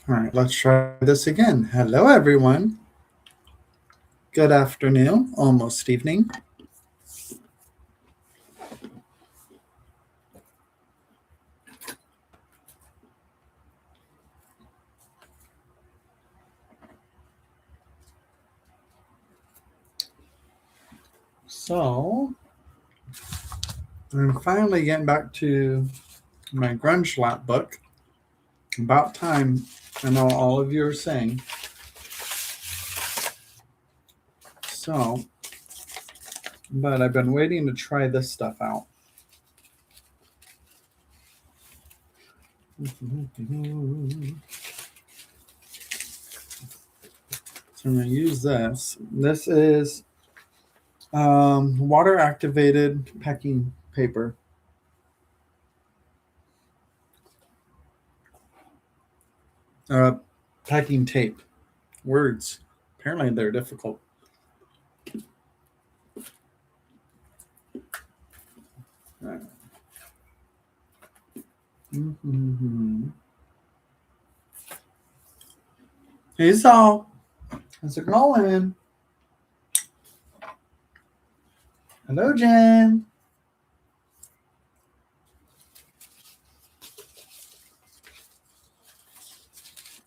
All right, let's try this again. Hello, everyone. Good afternoon, almost evening. So, I'm finally getting back to my Grunge Lapbook. About time. I know all of you are saying. So, but I've been waiting to try this stuff out. So I'm going to use this. This is water activated packing paper. Packing tape. Words. Apparently they're difficult. Hey, Saul. How's it going? Hello, Jen.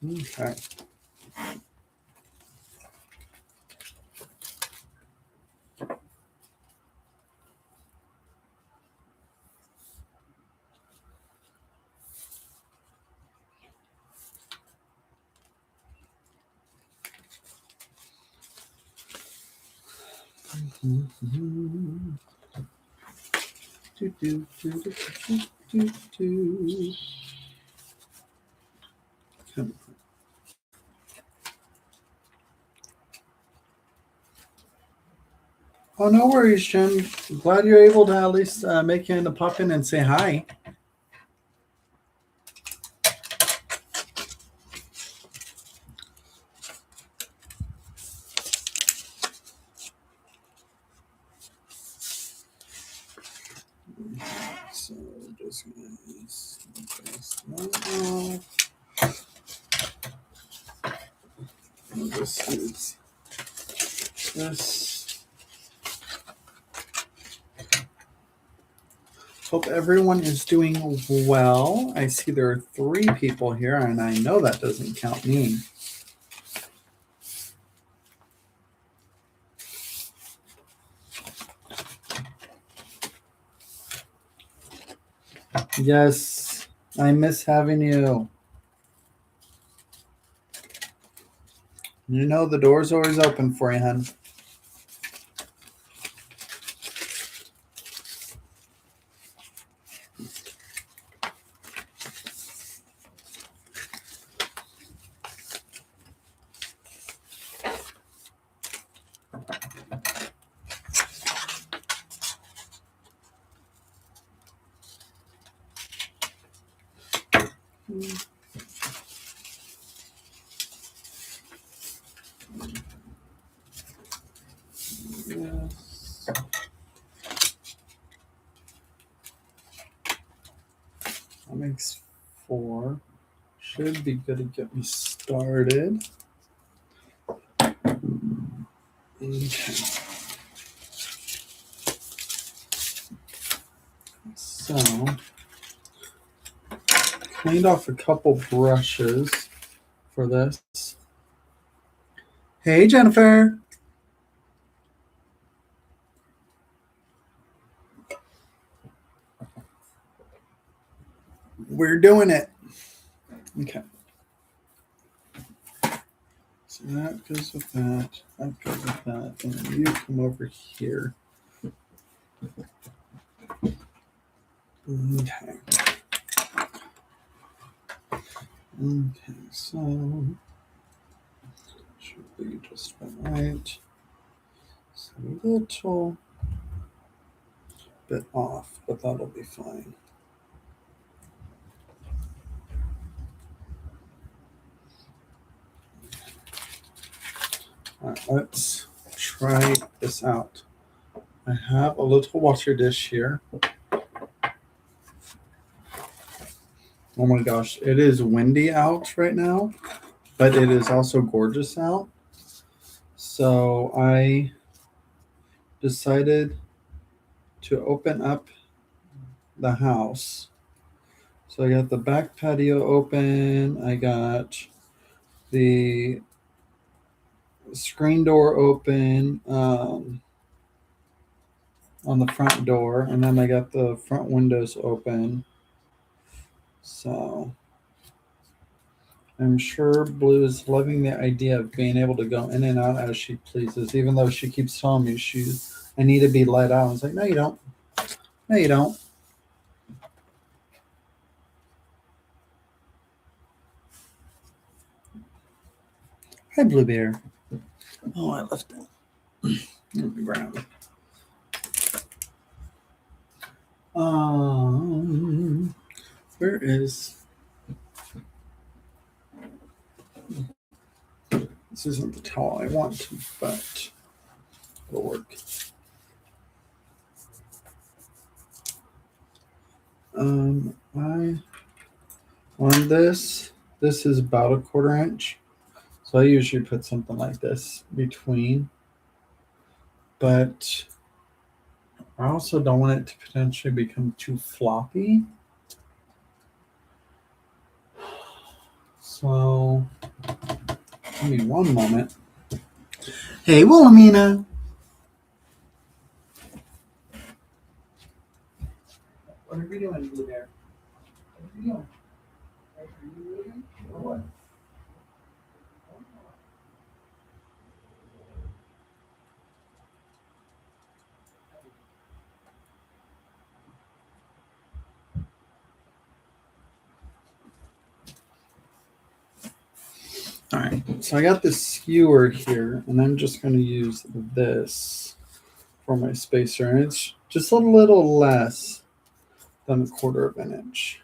Okay. Oh, no worries, Jen. Glad you're able to at least make it to pop in and say hi. So just gonna this is this. Hope everyone is doing well. I see there are 3 people here, and I know that doesn't count me. Yes, I miss having you. You know the door's always open for you, hon. Yes. That makes 4. Should be good to get me started. Okay. So, cleaned off a couple brushes for this. Hey, Jennifer. We're doing it. Okay. So that goes with that. That goes with that. And then you come over here. Okay. Okay, so should be just right. So a little bit off, but that'll be fine. All right, let's try this out. I have a little water dish here. Oh my gosh, it is windy out right now, but it is also gorgeous out. So I decided to open up the house. So I got the back patio open. I got the screen door open on the front door, and then I got the front windows open. So I'm sure Blue is loving the idea of being able to go in and out as she pleases, even though she keeps telling me I need to be let out. I was like, no, you don't. No, you don't. Hi, Blue Bear. Oh, I left it on the ground. Where is? This isn't the towel I want, but it'll work. I on this. This is about a 1/4 inch, so I usually put something like this between. But I also don't want it to potentially become too floppy. So, give me one moment. Hey, Wilhelmina. What are we doing, Blue Bear? What are you doing? Are you moving or what? All right, so I got this skewer here, and I'm just going to use this for my spacer, and it's just a little less than a 1/4 inch.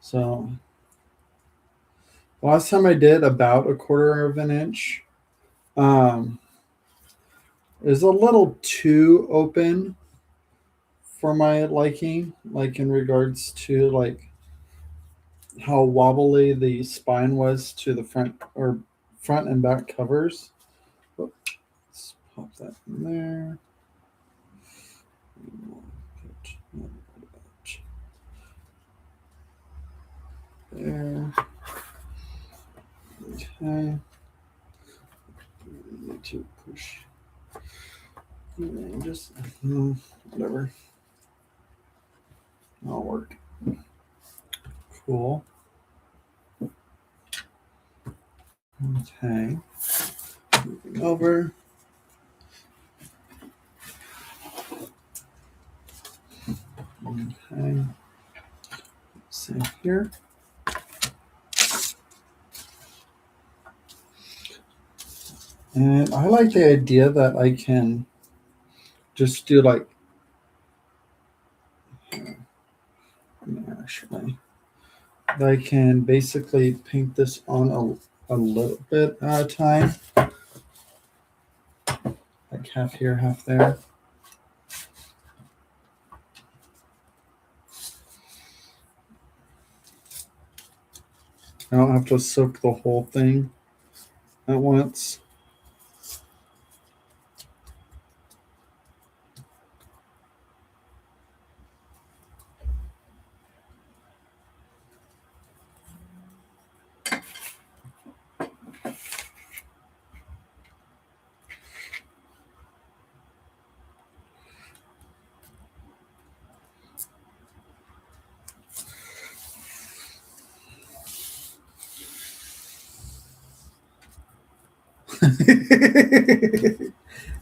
So last time I did about a 1/4 inch, um, is a little too open for my liking, like in regards to like how wobbly the spine was to the front and back covers. Oh, let's pop that in there. There. Okay. Need to push. Just whatever. That'll work. Cool. Okay. Moving over. Okay. Save here. And I like the idea that I can just do like actually that I can basically paint this on a little bit at a time. Like half here, half there. I don't have to soak the whole thing at once.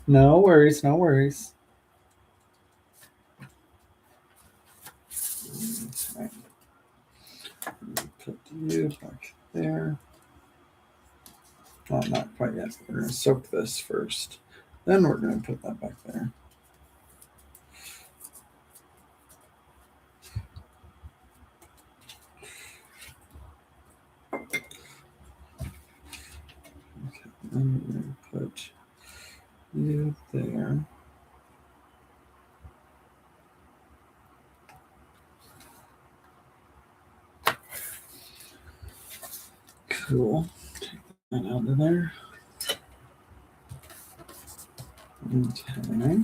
No worries, no worries. Right. Put you back there. Oh, not quite yet. We're going to soak this first. Then we're going to put that back there. Okay, then we're going to put you there. Cool. Take that out of there. Okay.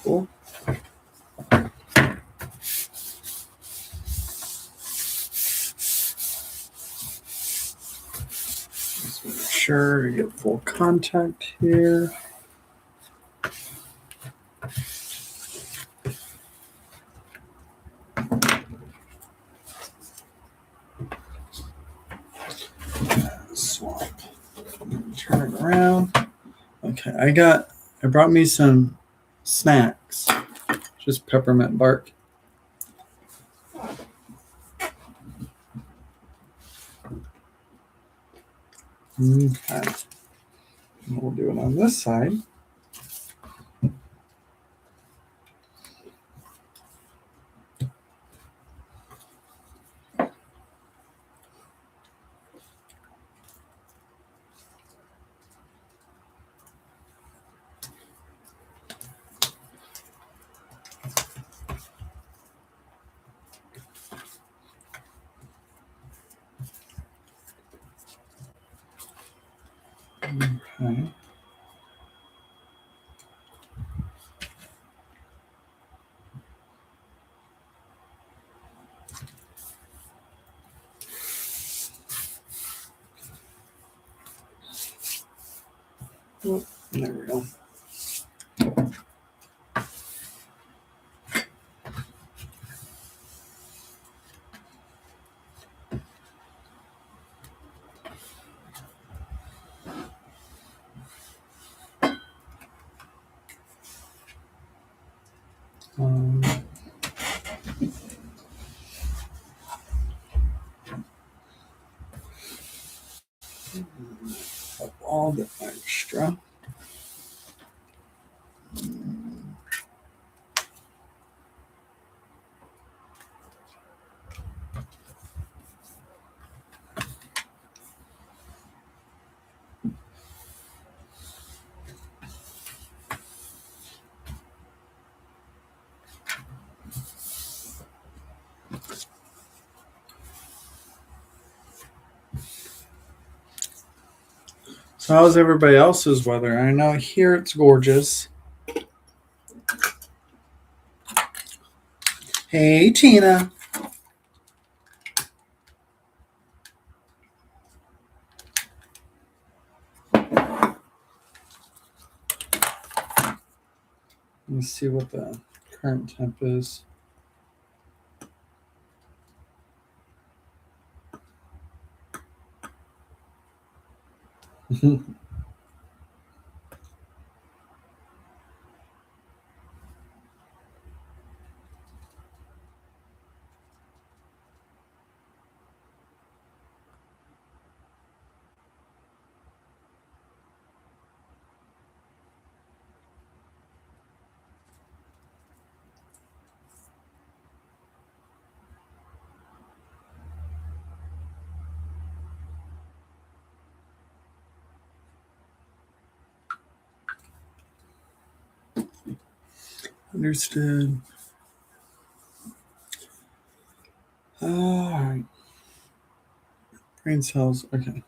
Cool. Just make sure you get full contact here. Swap. Turn it around. Okay, I brought me some snacks. Just peppermint bark. Okay. We'll do it on this side. Okay. Oh, there we go. All the extra. So how's everybody else's weather? I know here it's gorgeous. Hey, Tina. Let's see what the current temp is. Understood. All right. Brain cells. Okay.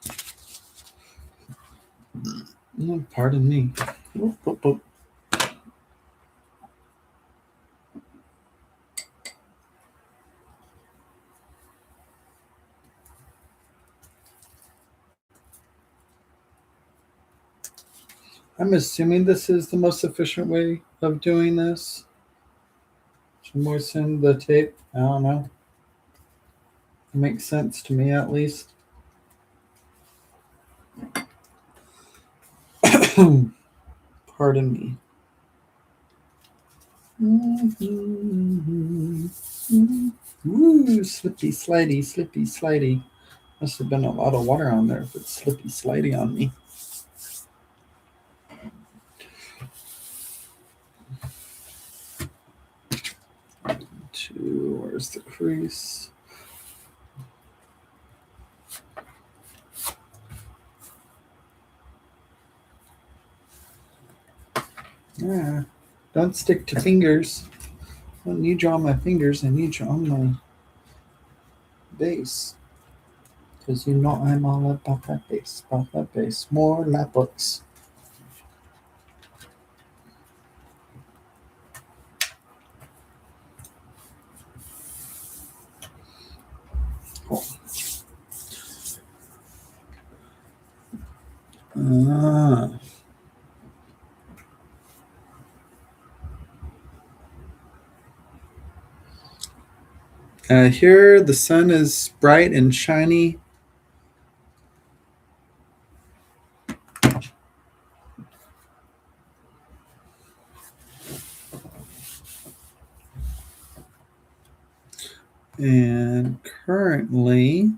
Pardon me. Whoop, whoop, whoop. I'm assuming this is the most efficient way of doing this. To moisten the tape. I don't know. It makes sense to me at least. Pardon me. Ooh, slippy slidey, slippy slidey. Must have been a lot of water on there if it's slippy slidey on me. Where's the crease? Yeah, don't stick to fingers. I don't need you on my fingers. I need you on my base. Because you know I'm all about that bass, More Lapbooks. Cool. Here the sun is bright and shiny. And currently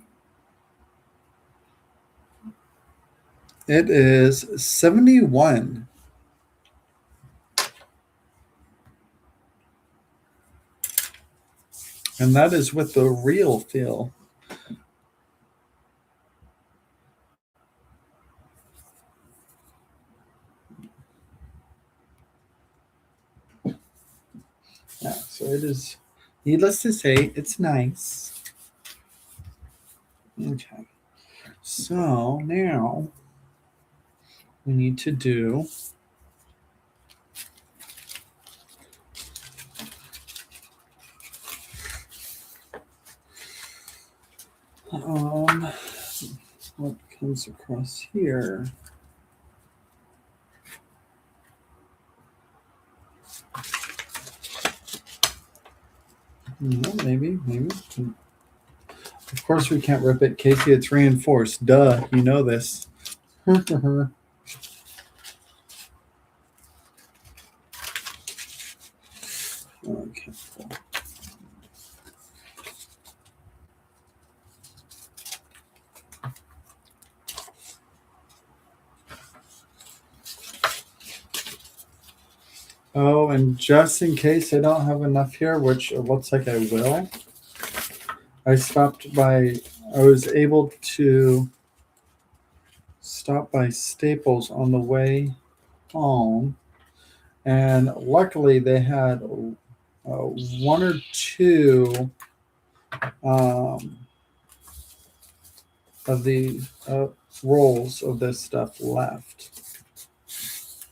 it is 71. And that is with the real feel. Yeah, so it is, needless to say, it's nice. Okay. So now we need to do what comes across here. No, maybe. Of course we can't rip it, Casey. It's reinforced. Duh, you know this. Okay. Cool. Oh, and just in case I don't have enough here, which it looks like I will, I was able to stop by Staples on the way home, and luckily they had one or two um, of the rolls of this stuff left.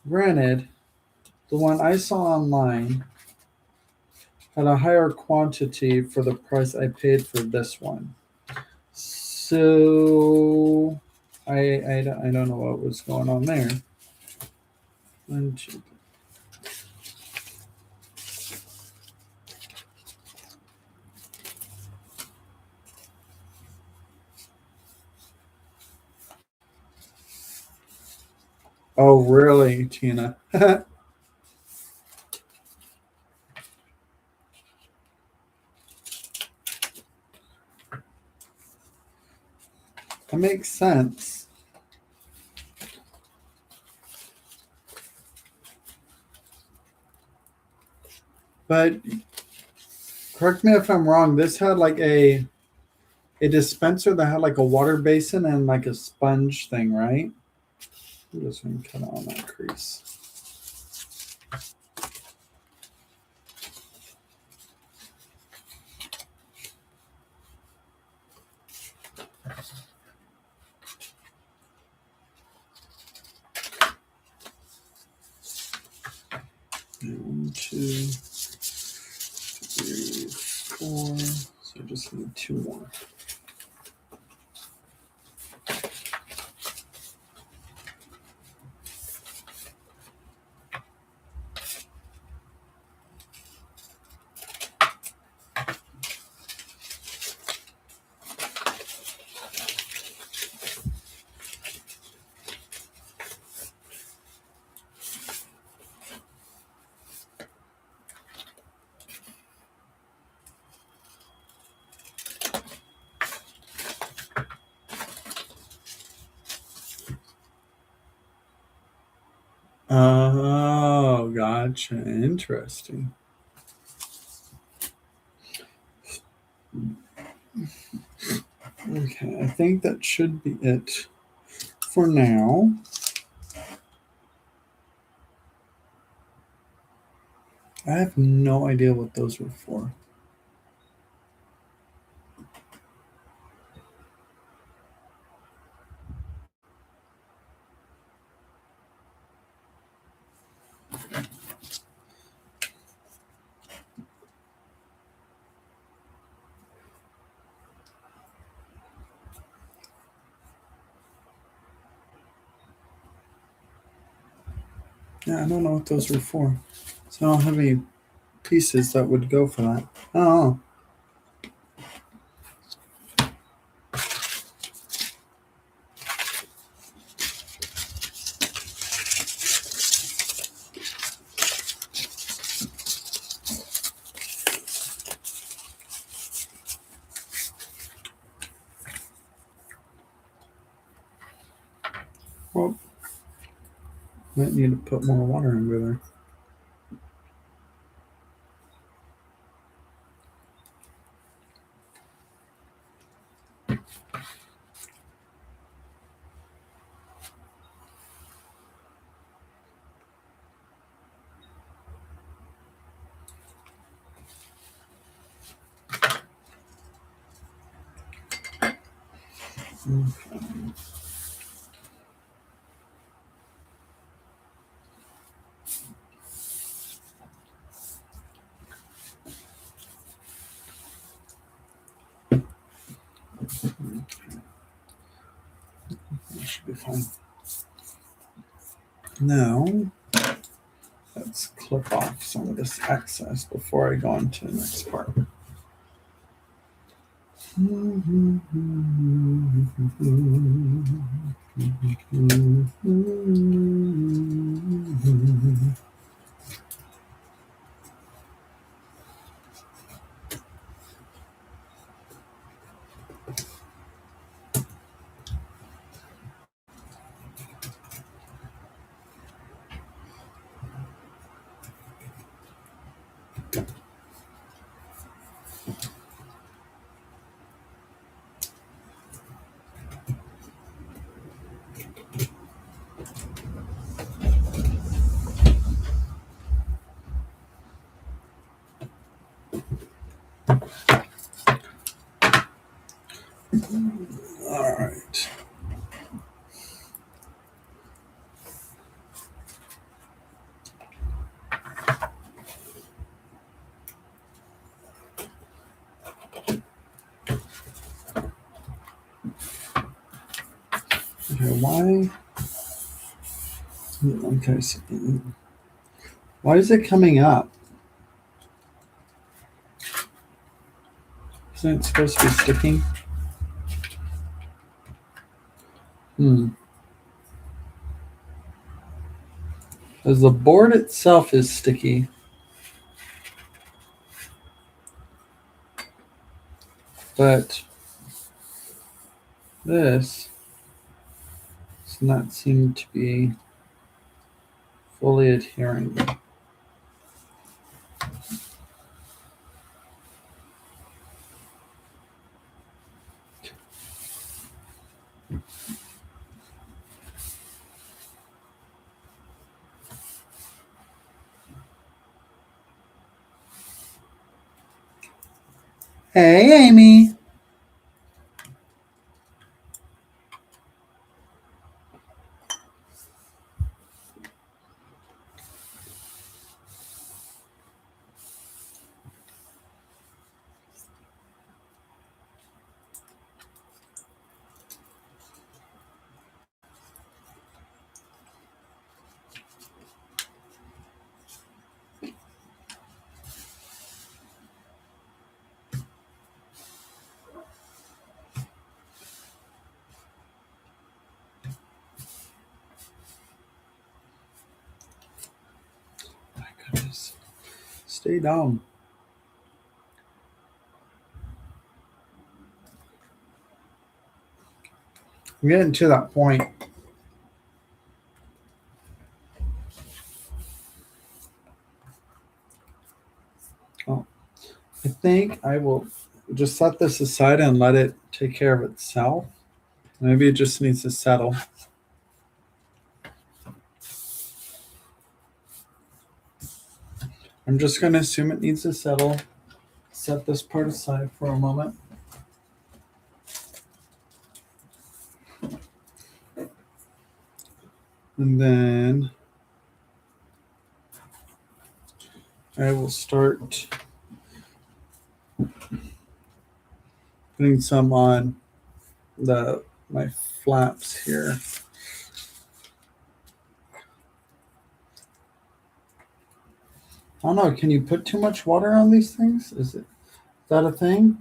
Granted, the one I saw online had a higher quantity for the price I paid for this one. So I don't know what was going on there. One, two. Oh, really, Tina? That makes sense. But correct me if I'm wrong. This had like a dispenser that had like a water basin and like a sponge thing, right? I'm just gonna cut on that crease. One, two, three, four. So I just need two more. Oh, gotcha. Interesting. Okay, I think that should be it for now. I have no idea what those were for. Yeah, I don't know what those are for. So I don't have any pieces that would go for that. Oh. Well, might need to put more water over there. That should be fine. Now, let's clip off some of this excess before I go on to the next part. All right. Okay, why? Okay, so, why is it coming up? Isn't it supposed to be sticking? As the board itself is sticky, but this does not seem to be fully adhering. Hey, Amy. My goodness. Stay down. I'm getting to that point. Oh, I think I will just set this aside and let it take care of itself. Maybe it just needs to settle. I'm just going to assume it needs to settle. Set this part aside for a moment. And then I will start putting some on my flaps here. I don't know. Can you put too much water on these things? Is that a thing?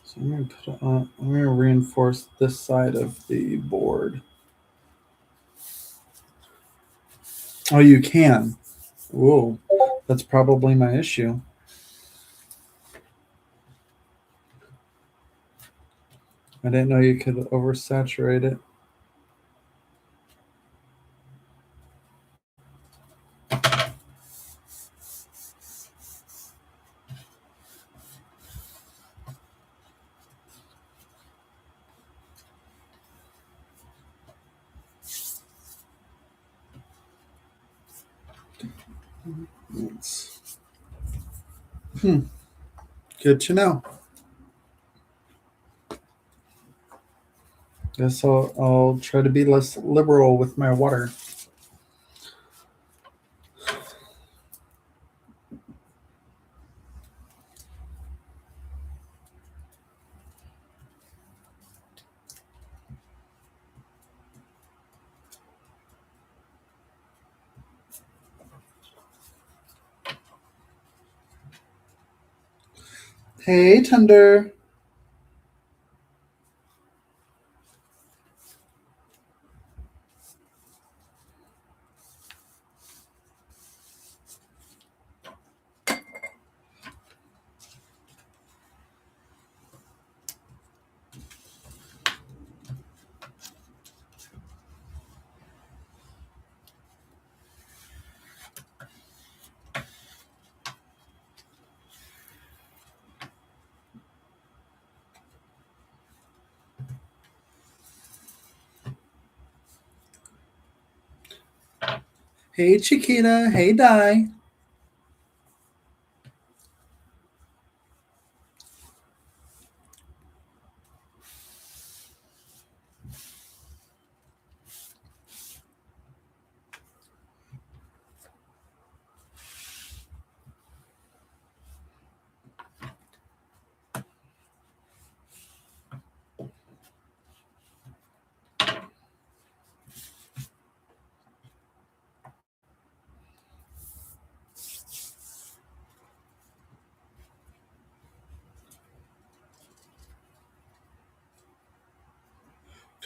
So I'm going to reinforce this side of the board. Oh, you can. Whoa, that's probably my issue. I didn't know you could oversaturate it. Hmm. Good to know. Guess I'll try to be less liberal with my water. Hey, Thunder. Hey, Chiquita. Hey, Di.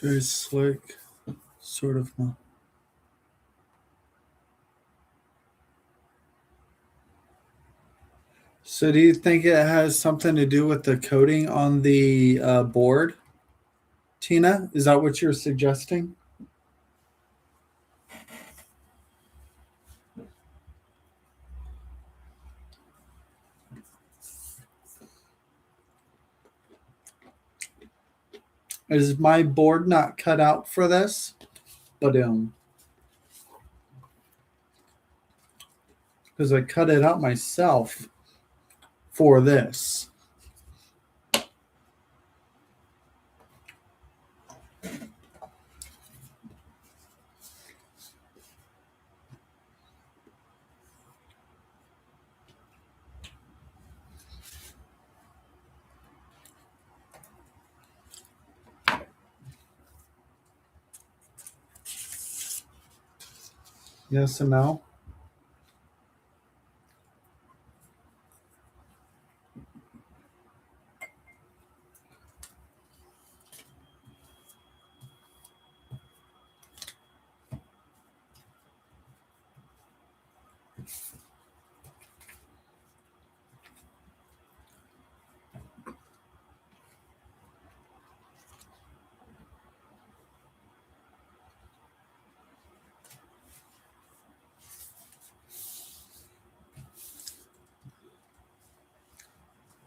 Very slick, sort of. So, do you think it has something to do with the coating on the board, Tina? Is that what you're suggesting? Is my board not cut out for this? But because I cut it out myself for this. Yes and no.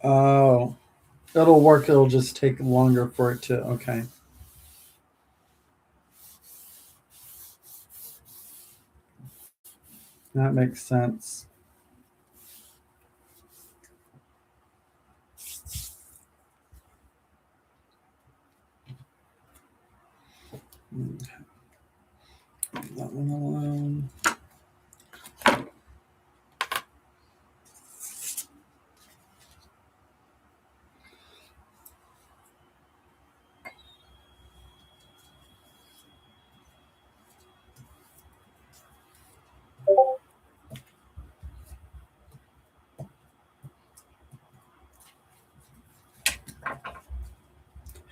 Oh, it'll work. It'll just take longer for it to. Okay, that makes sense. That one alone.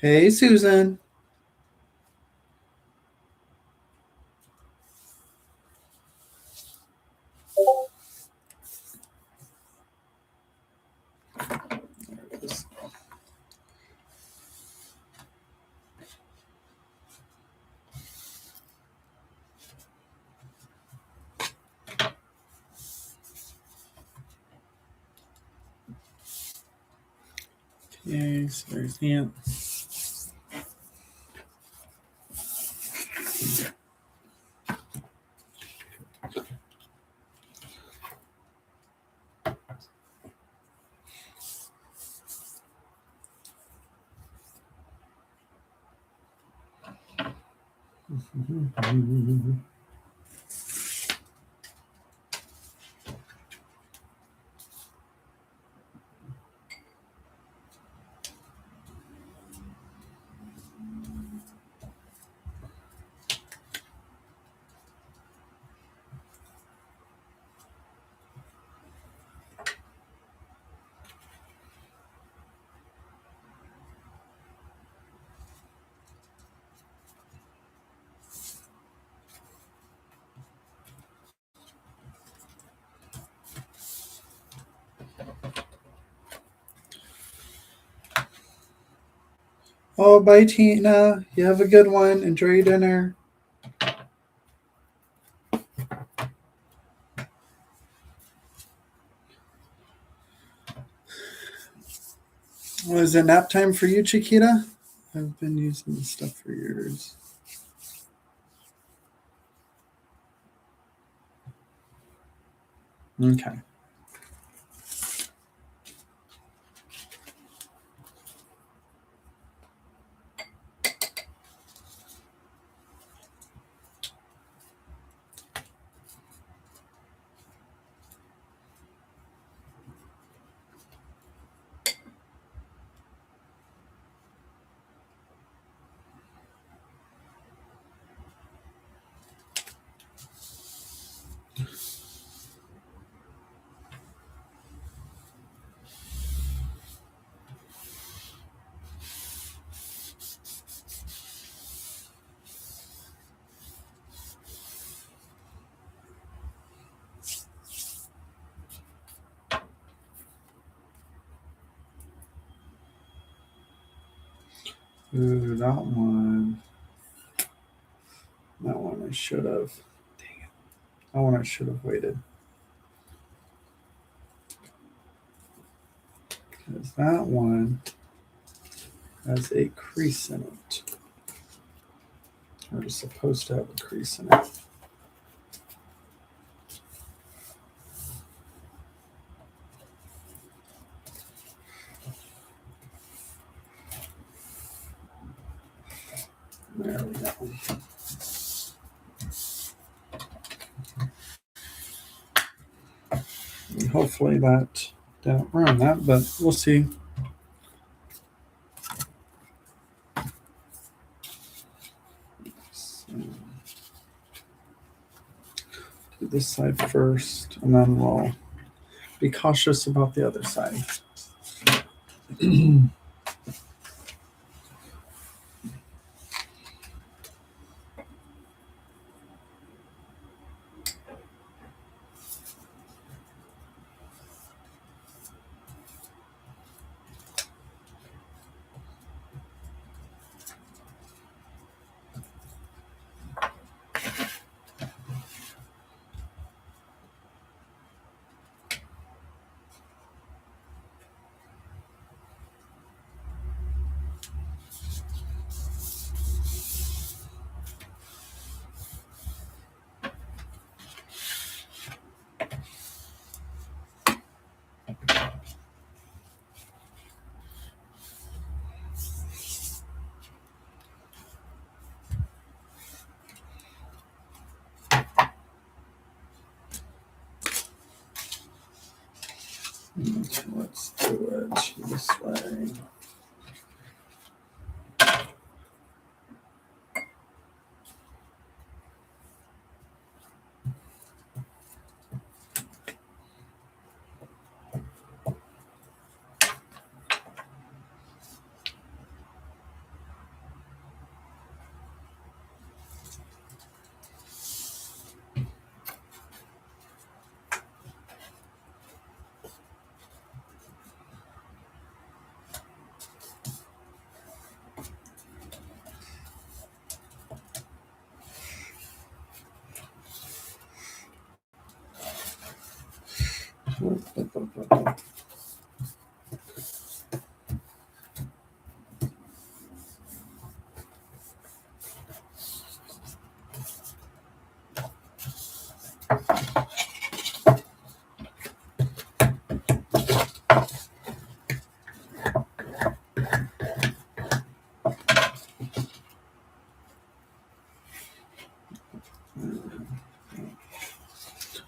Hey, Susan. There it is. Okay, so there's the Oh, bye, Tina. You have a good one. Enjoy your dinner. Oh, is it nap time for you, Chiquita? I've been using this stuff for years. Okay. Ooh, that one. That one I should have. Dang it. That one I should have waited. Because that one has a crease in it. Or is supposed to have a crease in it. There we go. And hopefully that didn't ruin that, but we'll see. So, do this side first, and then we'll be cautious about the other side. Okay, let's do it this way.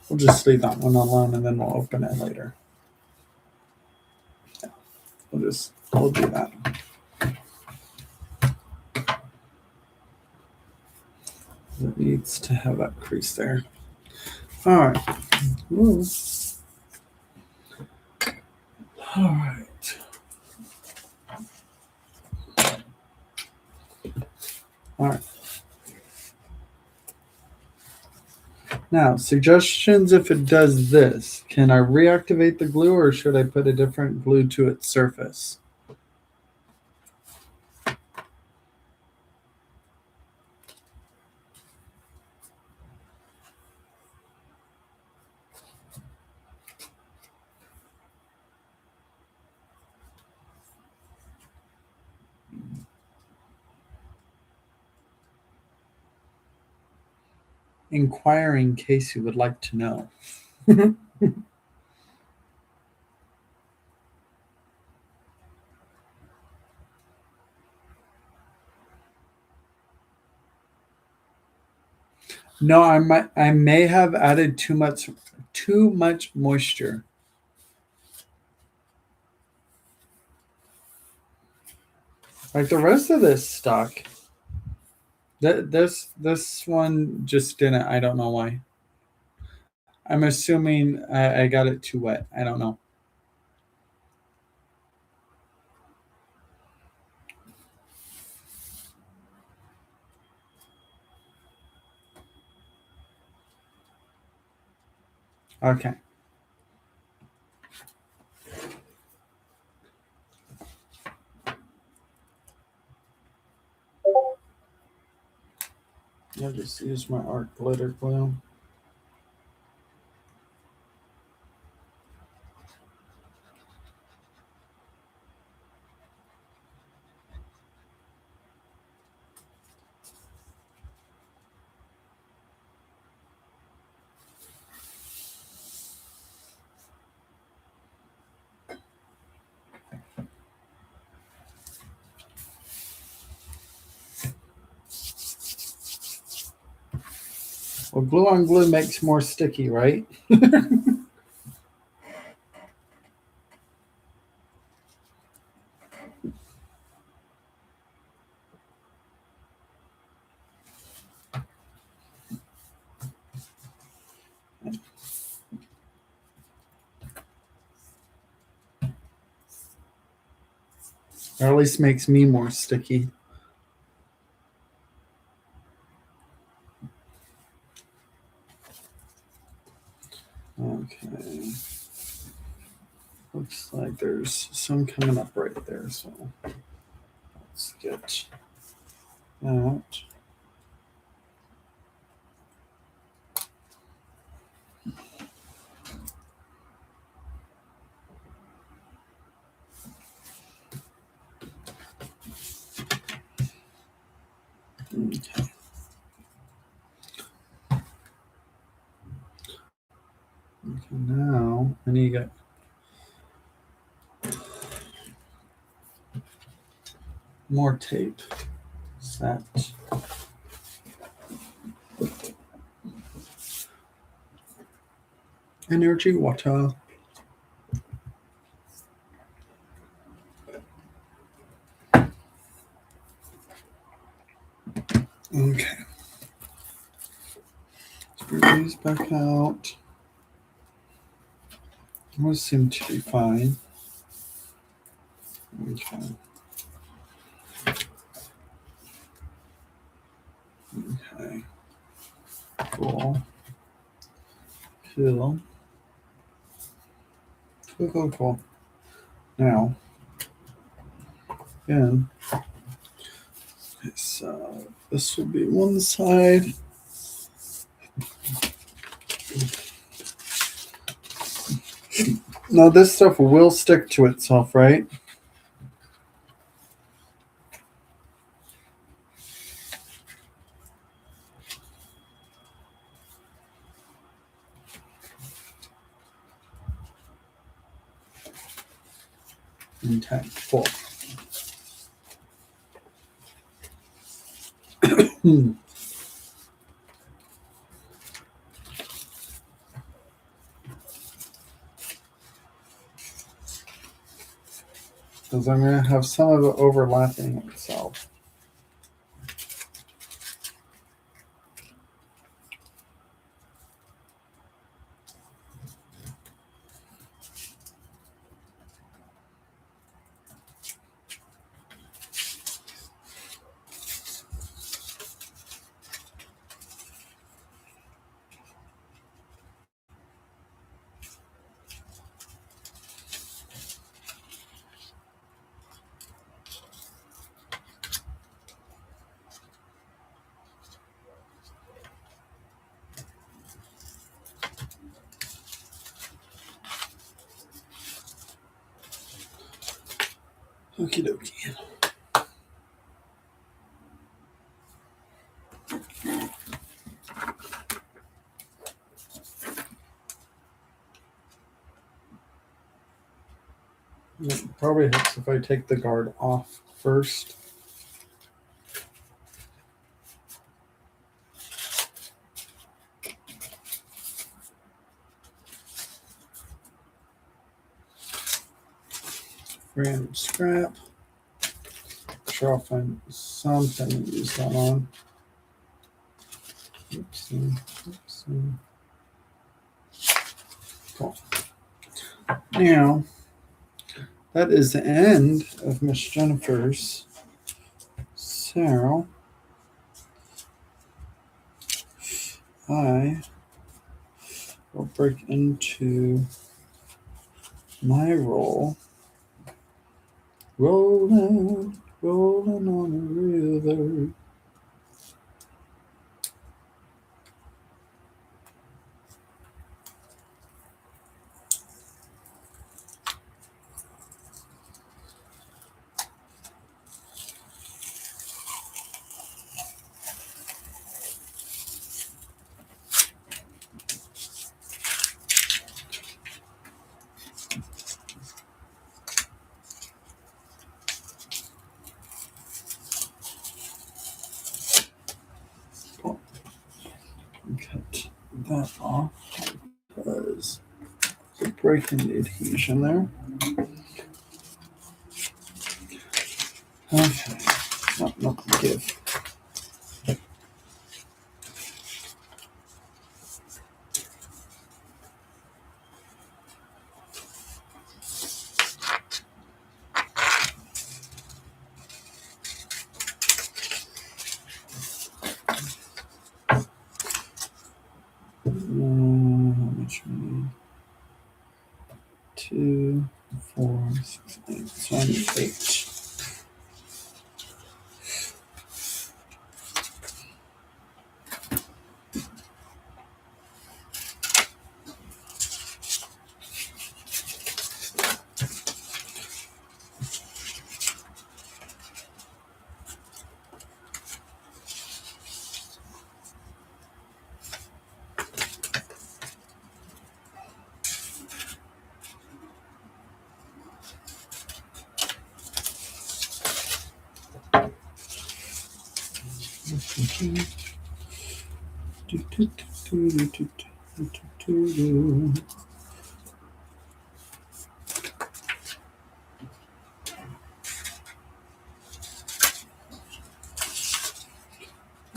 We'll just leave that one alone and then we'll open it later. Yeah, we'll do that. It needs to have that crease there. All right. Ooh. All right. All right. Now, suggestions if it does this. Can I reactivate the glue or should I put a different glue to its surface? Inquire in case you would like to know. No, I may have added too much moisture. Like the rest of this stuck. This one just didn't. I don't know why. I'm assuming I got it too wet. I don't know. Okay. I'll just use my art glitter glue. Well, glue on glue makes more sticky, right? Or at least makes me more sticky. Okay. Looks like there's some coming up right there, so let's get that. Okay. Okay, now I need to get more tape. Set. Energy water. Okay. Let's bring these back out. Those seem to be fine. Okay. Okay. Cool. Cool. Cool, cool, cool. Now, again, okay, so this will be one side. Now this stuff will stick to itself, right? Intact, full. Because I'm going to have some of it overlapping itself. Okie dokie. It probably helps if I take the guard off first. Random scrap. Sure, I'll find something to use that on. Oopsie, oopsie. Cool. Now, that is the end of Miss Jennifer's. So, I will break into my roll. Rolling, rolling on the river. Cut that off because it's breaking the adhesion there. Okay, no, give. How much we need? 2, 4, 6, 8. So I need 8.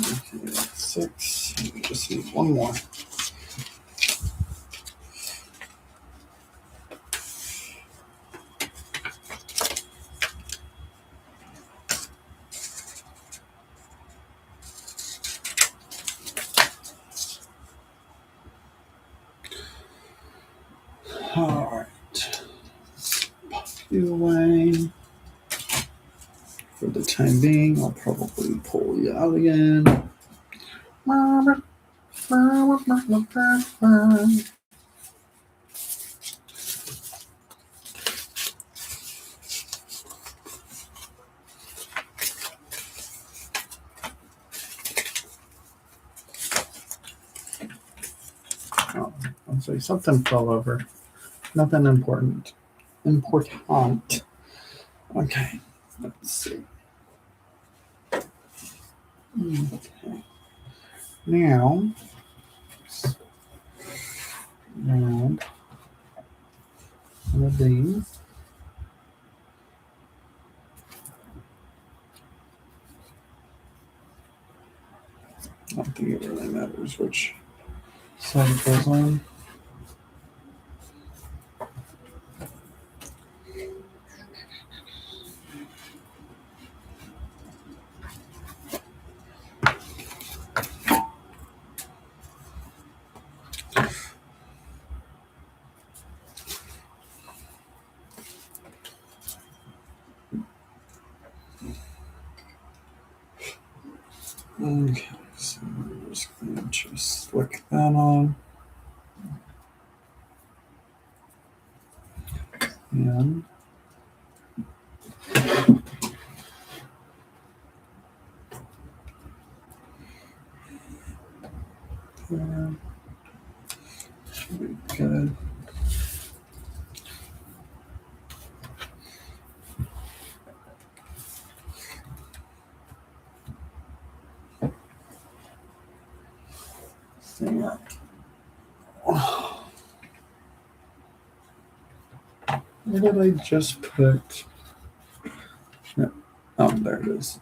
Okay, that's 6. We just need one more. All right. Pop you away. For the time being, I'll probably pull you out again. actually. Something fell over. Nothing important. Important. Okay, let's see. Okay. Now, add one of these. I don't think it really matters which side it goes on. Okay, so I'm just going to slick that on. And there. Should be good. Yeah. Where did I just put? No. Oh, there it is.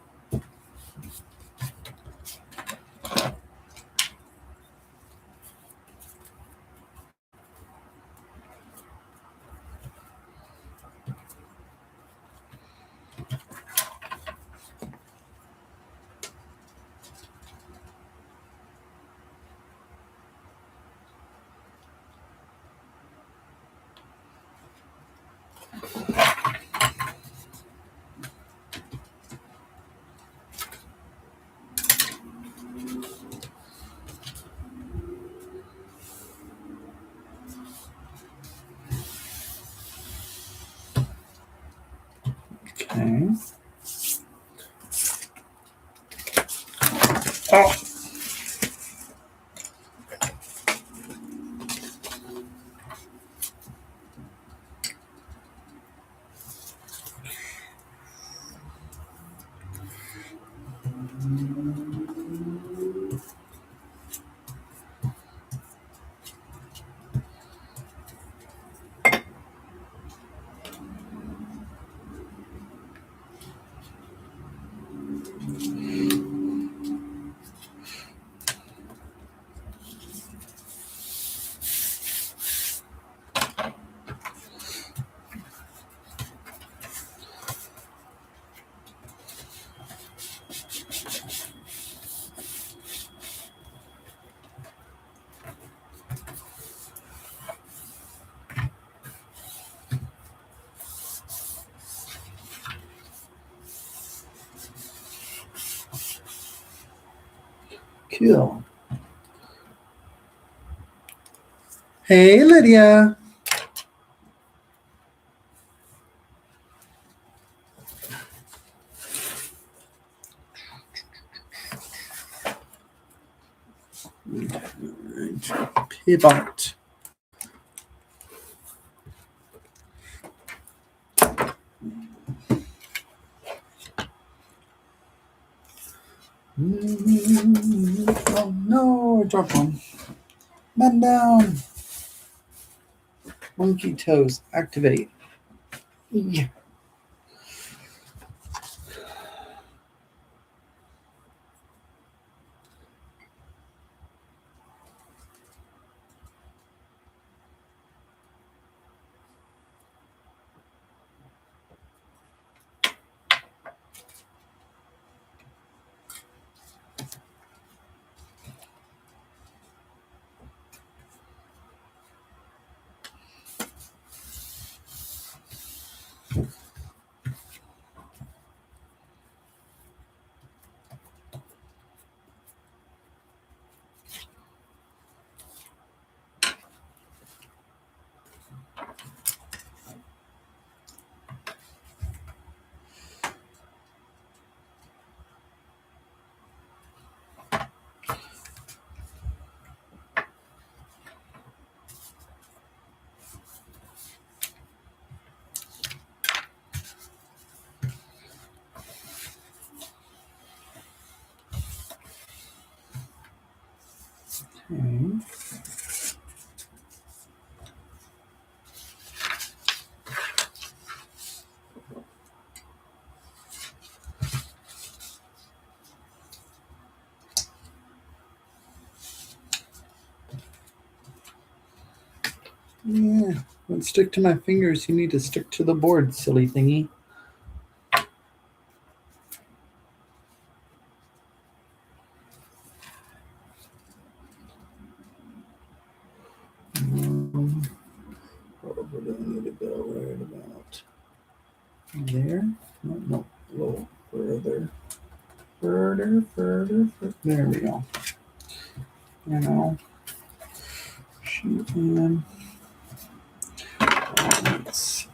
Okay. Oh. Cool. Hey, Lydia. Pivot. Oh no, I dropped one. Man down. Monkey toes, activate. Yeah. Okay. Yeah, don't stick to my fingers. You need to stick to the board, silly thingy. Where do I need to go? Right about there? No, a little further. Further. There we go. Now, shoot in.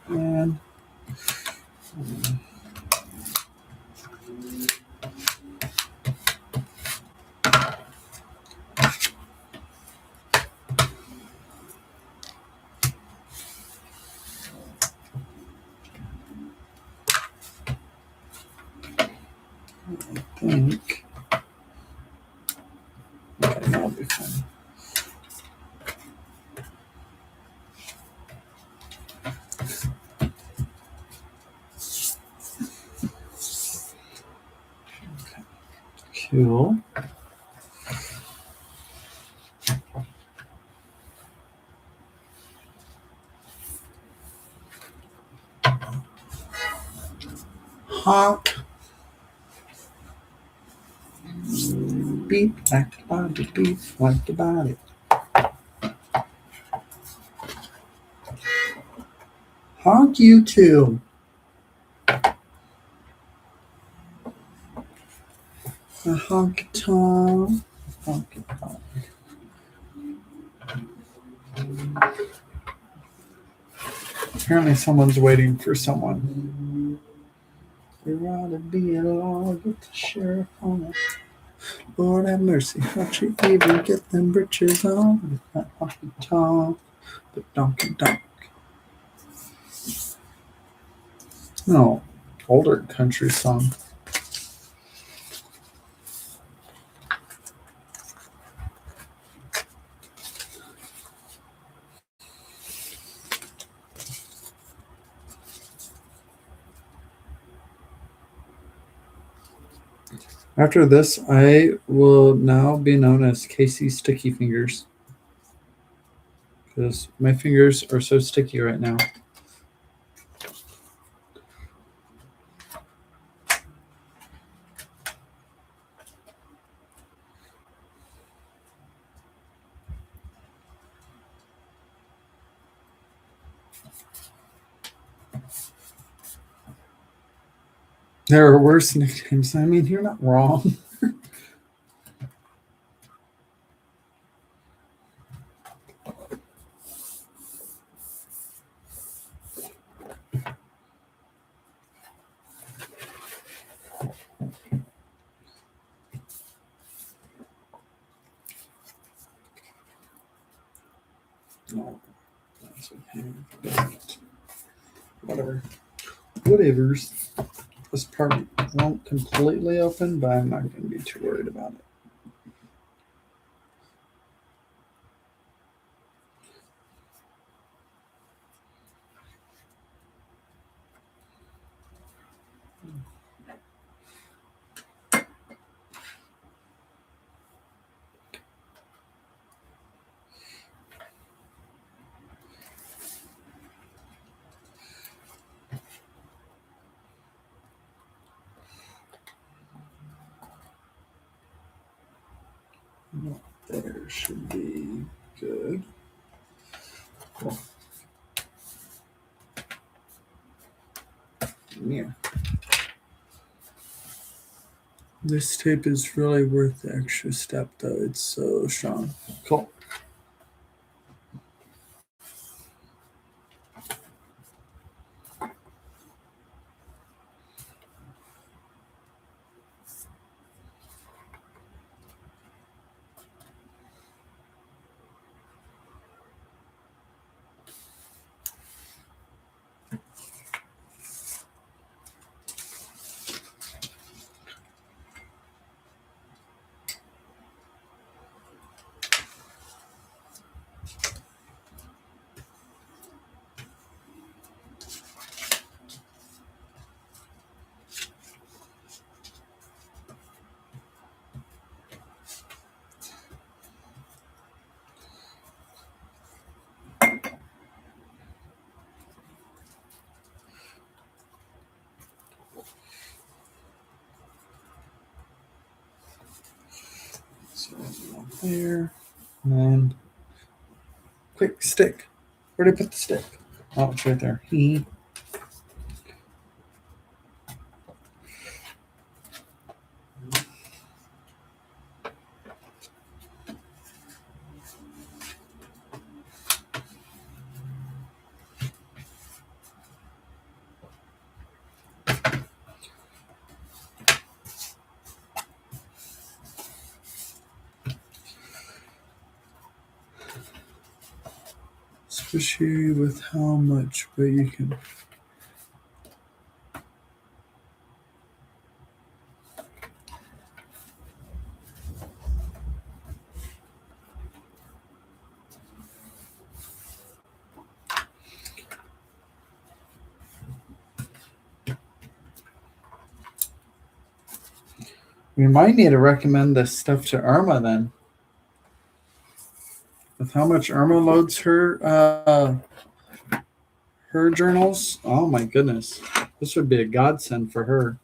And I think. Okay, that'll be fine. Cool. Honk. Beep like the body. Beep like the body. Honk you too. A honky tonk. Honky tonk. Apparently someone's waiting for someone. There ought to be a law, get the sheriff on it. Lord have mercy, how'd you even get them britches on with that honky tonk, the donkey donk? No, older country song. After this, I will now be known as Casey Sticky Fingers because my fingers are so sticky right now. There are worse nicknames. I mean, you're not wrong. No, that's okay. Whatever. Whatever's. This part won't completely open, but I'm not going to be too worried about it. There should be good. Cool. Yeah. This tape is really worth the extra step, though. It's so strong. Cool. There. And then quick stick. Where'd I put the stick? Oh, it's right there. Especially with how much, but you can. We might need to recommend this stuff to Irma then. With how much Irma loads her journals, oh my goodness, this would be a godsend for her.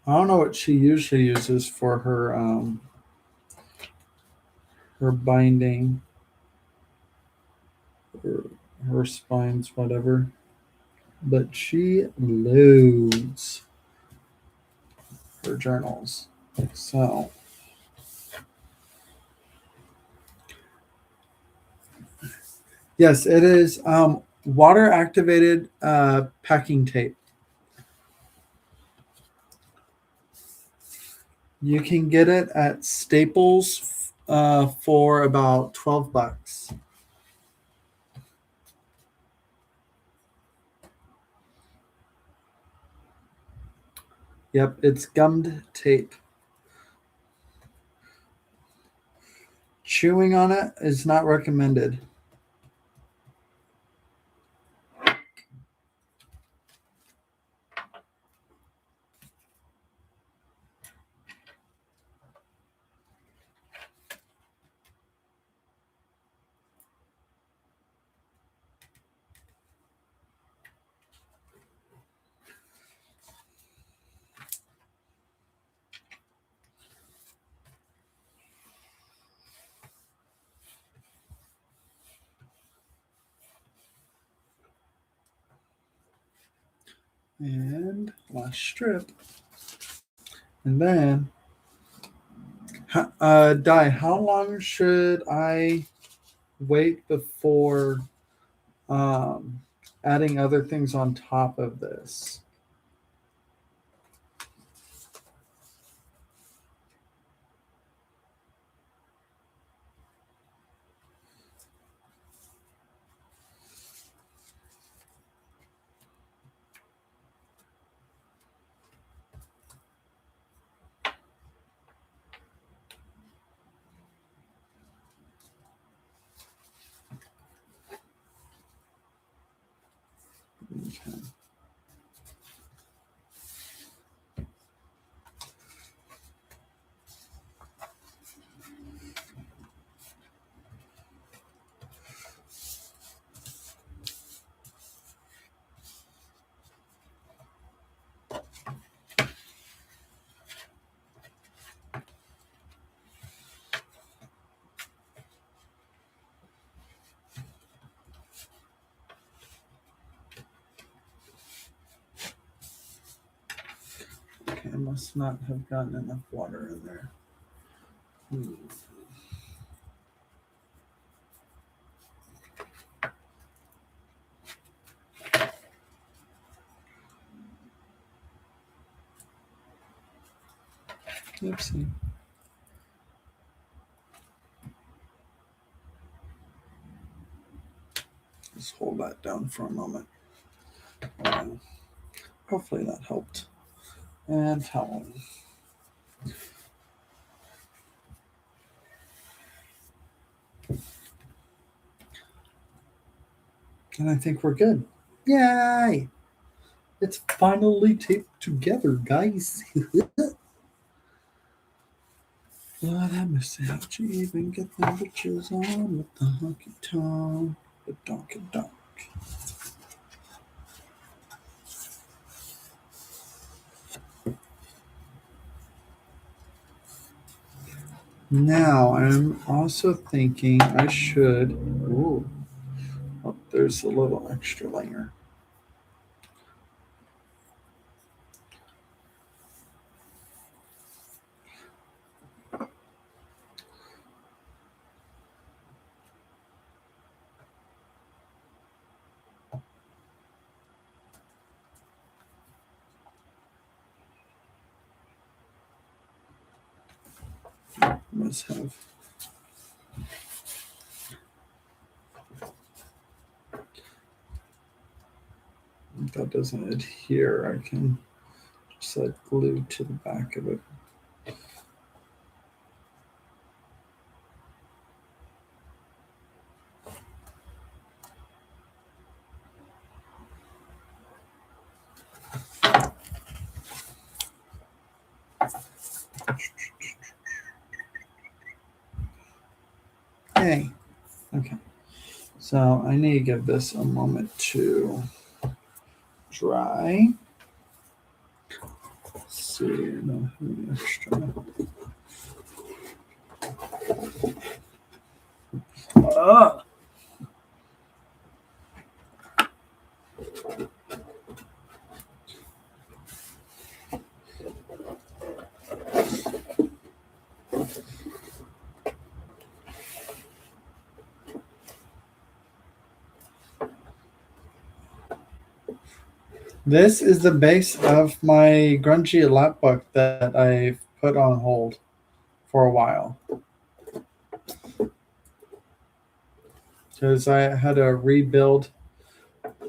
I don't know what she usually uses for her binding, her spines, whatever. But she loads her journals. So yes, it is water activated packing tape. You can get it at Staples for about $12. Yep, it's gummed tape. Chewing on it is not recommended. And last strip. And then, Di, how long should I wait before um, adding other things on top of this? Okay. Okay, I must not have gotten enough water in there. Oopsie. Just hold that down for a moment. Hopefully that helped. And towel. And I think we're good. Yay! It's finally taped together, guys. Lord have mercy, how'd you even get the bitches on with the honky tonk, the donkey donk? Now, I'm also thinking I should. Ooh, oh, there's a little extra layer. Must have. If that doesn't adhere, I can just like glue to the back of it. Hey, okay. So I need to give this a moment to dry. Let's see, no, extra. Ah! This is the base of my grungy lapbook that I've put on hold for a while because I had to rebuild.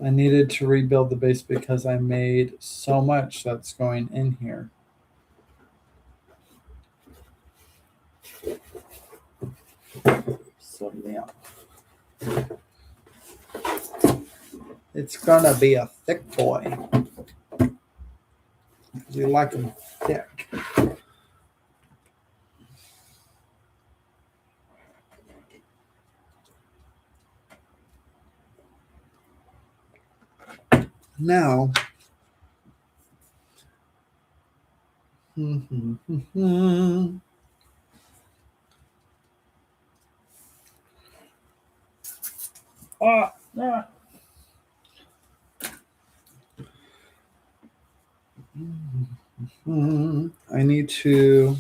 I needed to rebuild the base because I made so much that's going in here. So yeah, it's gonna be a thick boy. You like them thick. Now, ah, ah. I need to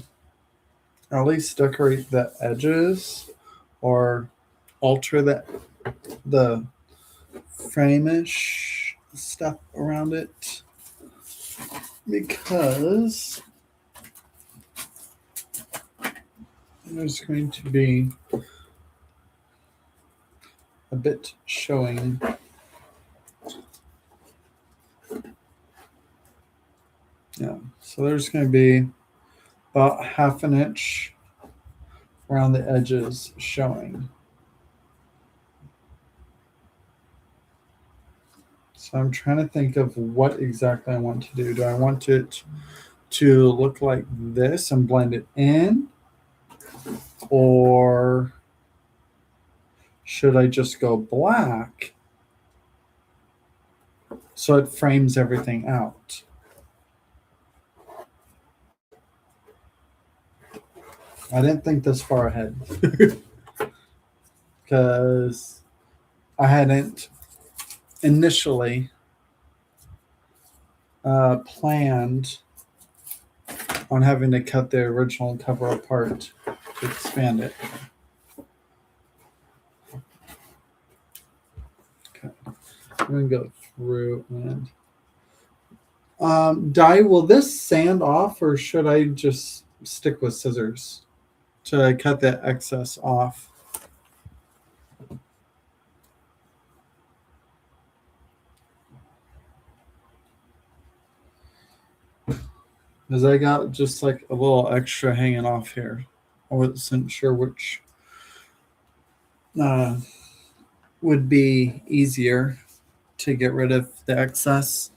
at least decorate the edges or alter the frame-ish stuff around it because there's going to be a bit showing. Yeah, so there's going to be about half an inch around the edges showing. So I'm trying to think of what exactly I want to do. Do I want it to look like this and blend it in? Or should I just go black so it frames everything out? I didn't think this far ahead because I hadn't initially planned on having to cut the original cover apart to expand it. Okay, I'm going to go through and will this sand off or should I just stick with scissors to cut the excess off? Because I got just like a little extra hanging off here. I wasn't sure which would be easier to get rid of the excess.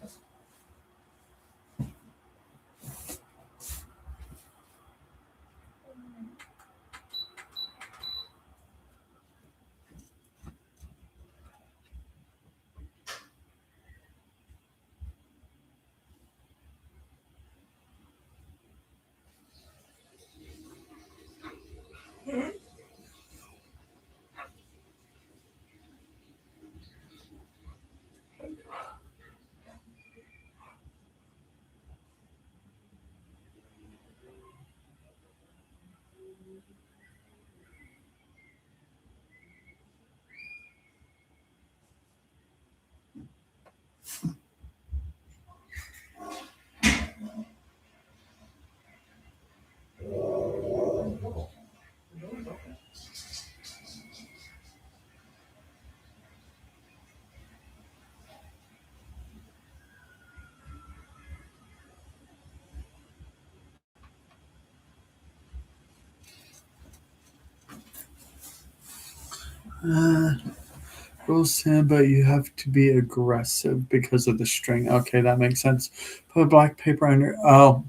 Rules stand, but you have to be aggressive because of the string. Okay, that makes sense. Put black paper under. Oh,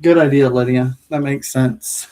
good idea, Lydia. That makes sense.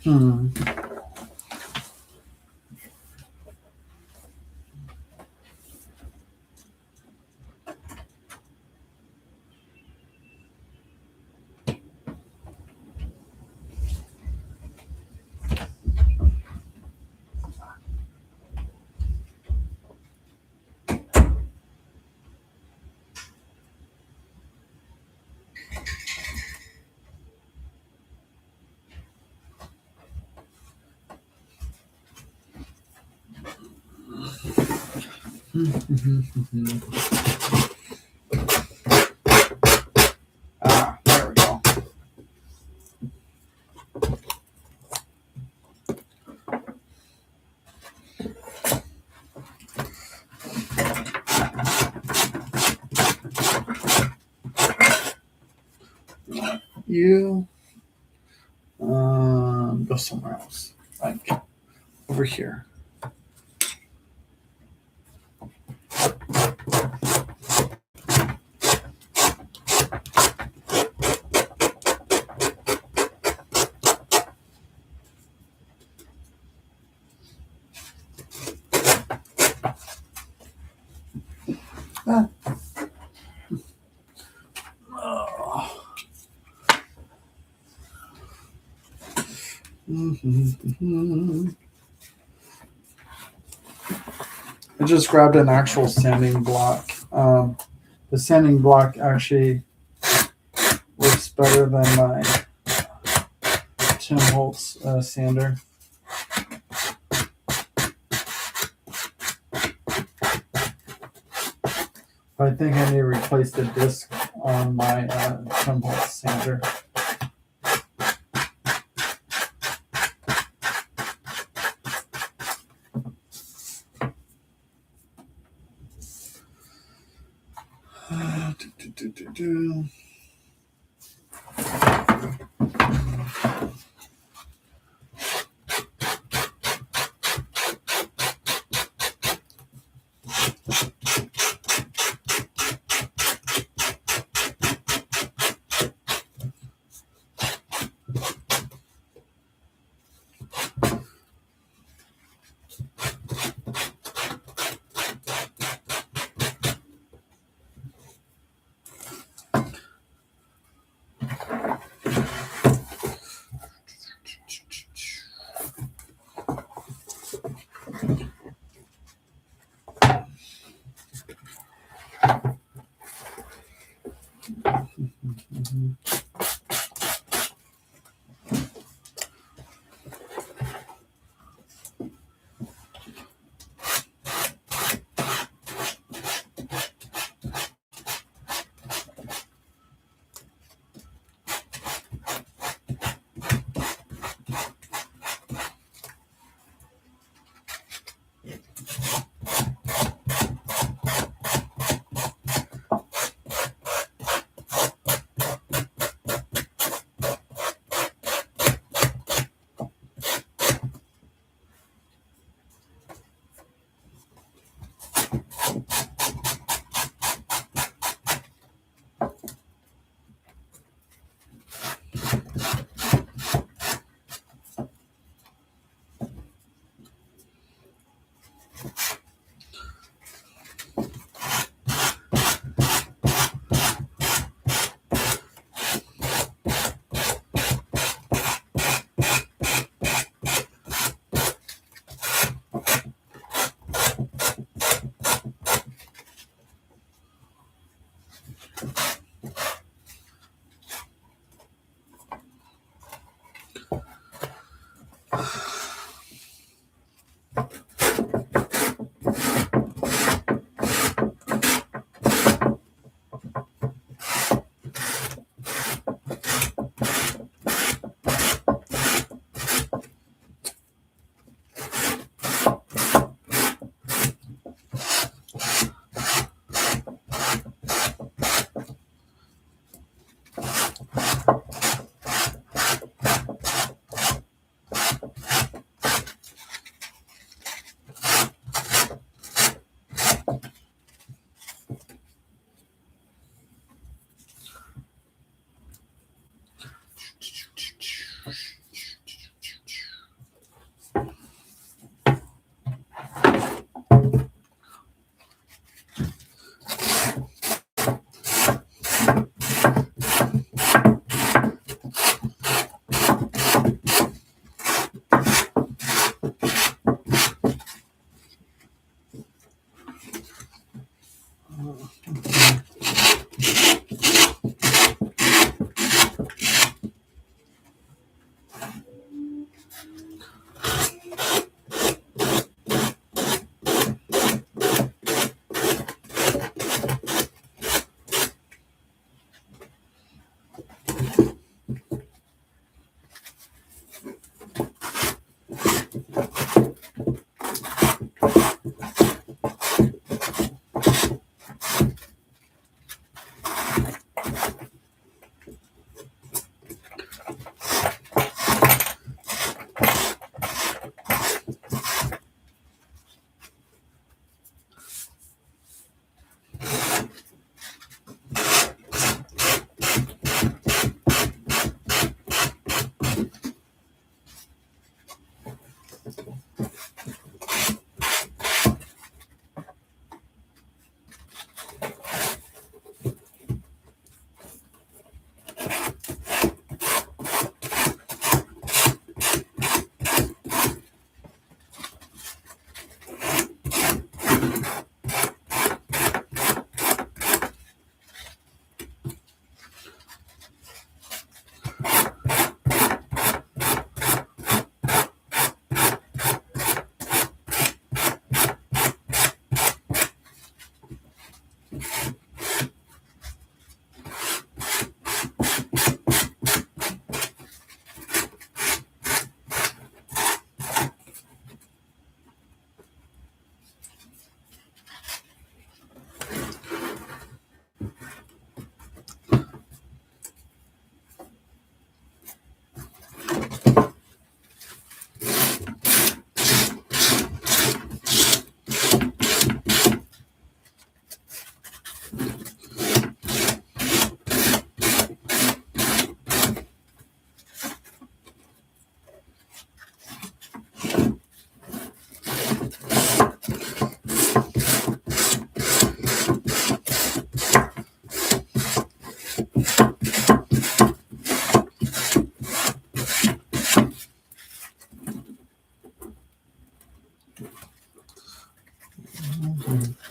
Hmm. There we go. You go somewhere else, like over here. Ah. Oh. I just grabbed an actual sanding block. The sanding block actually works better than my Tim Holtz sander. I think I need to replace the disc on my Tim Holtz sander.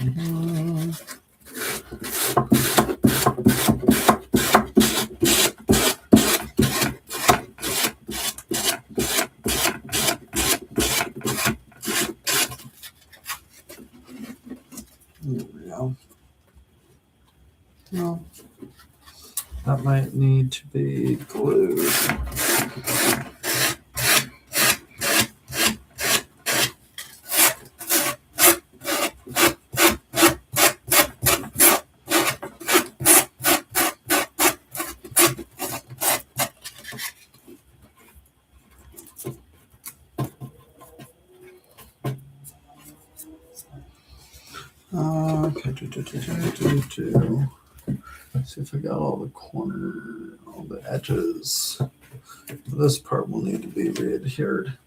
There we go. Well, that might need to be glued. Okay, see if I got all the corners, all the edges. This part will need to be re-adhered.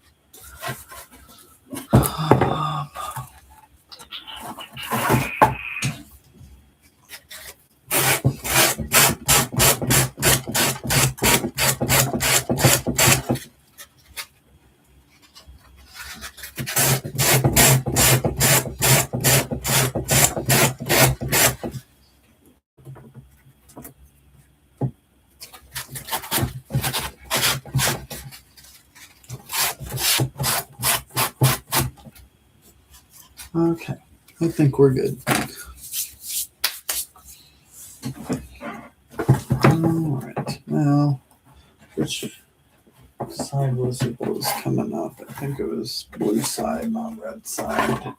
Okay, I think we're good. All right, now which side was it that was coming up? I think it was blue side, not red side.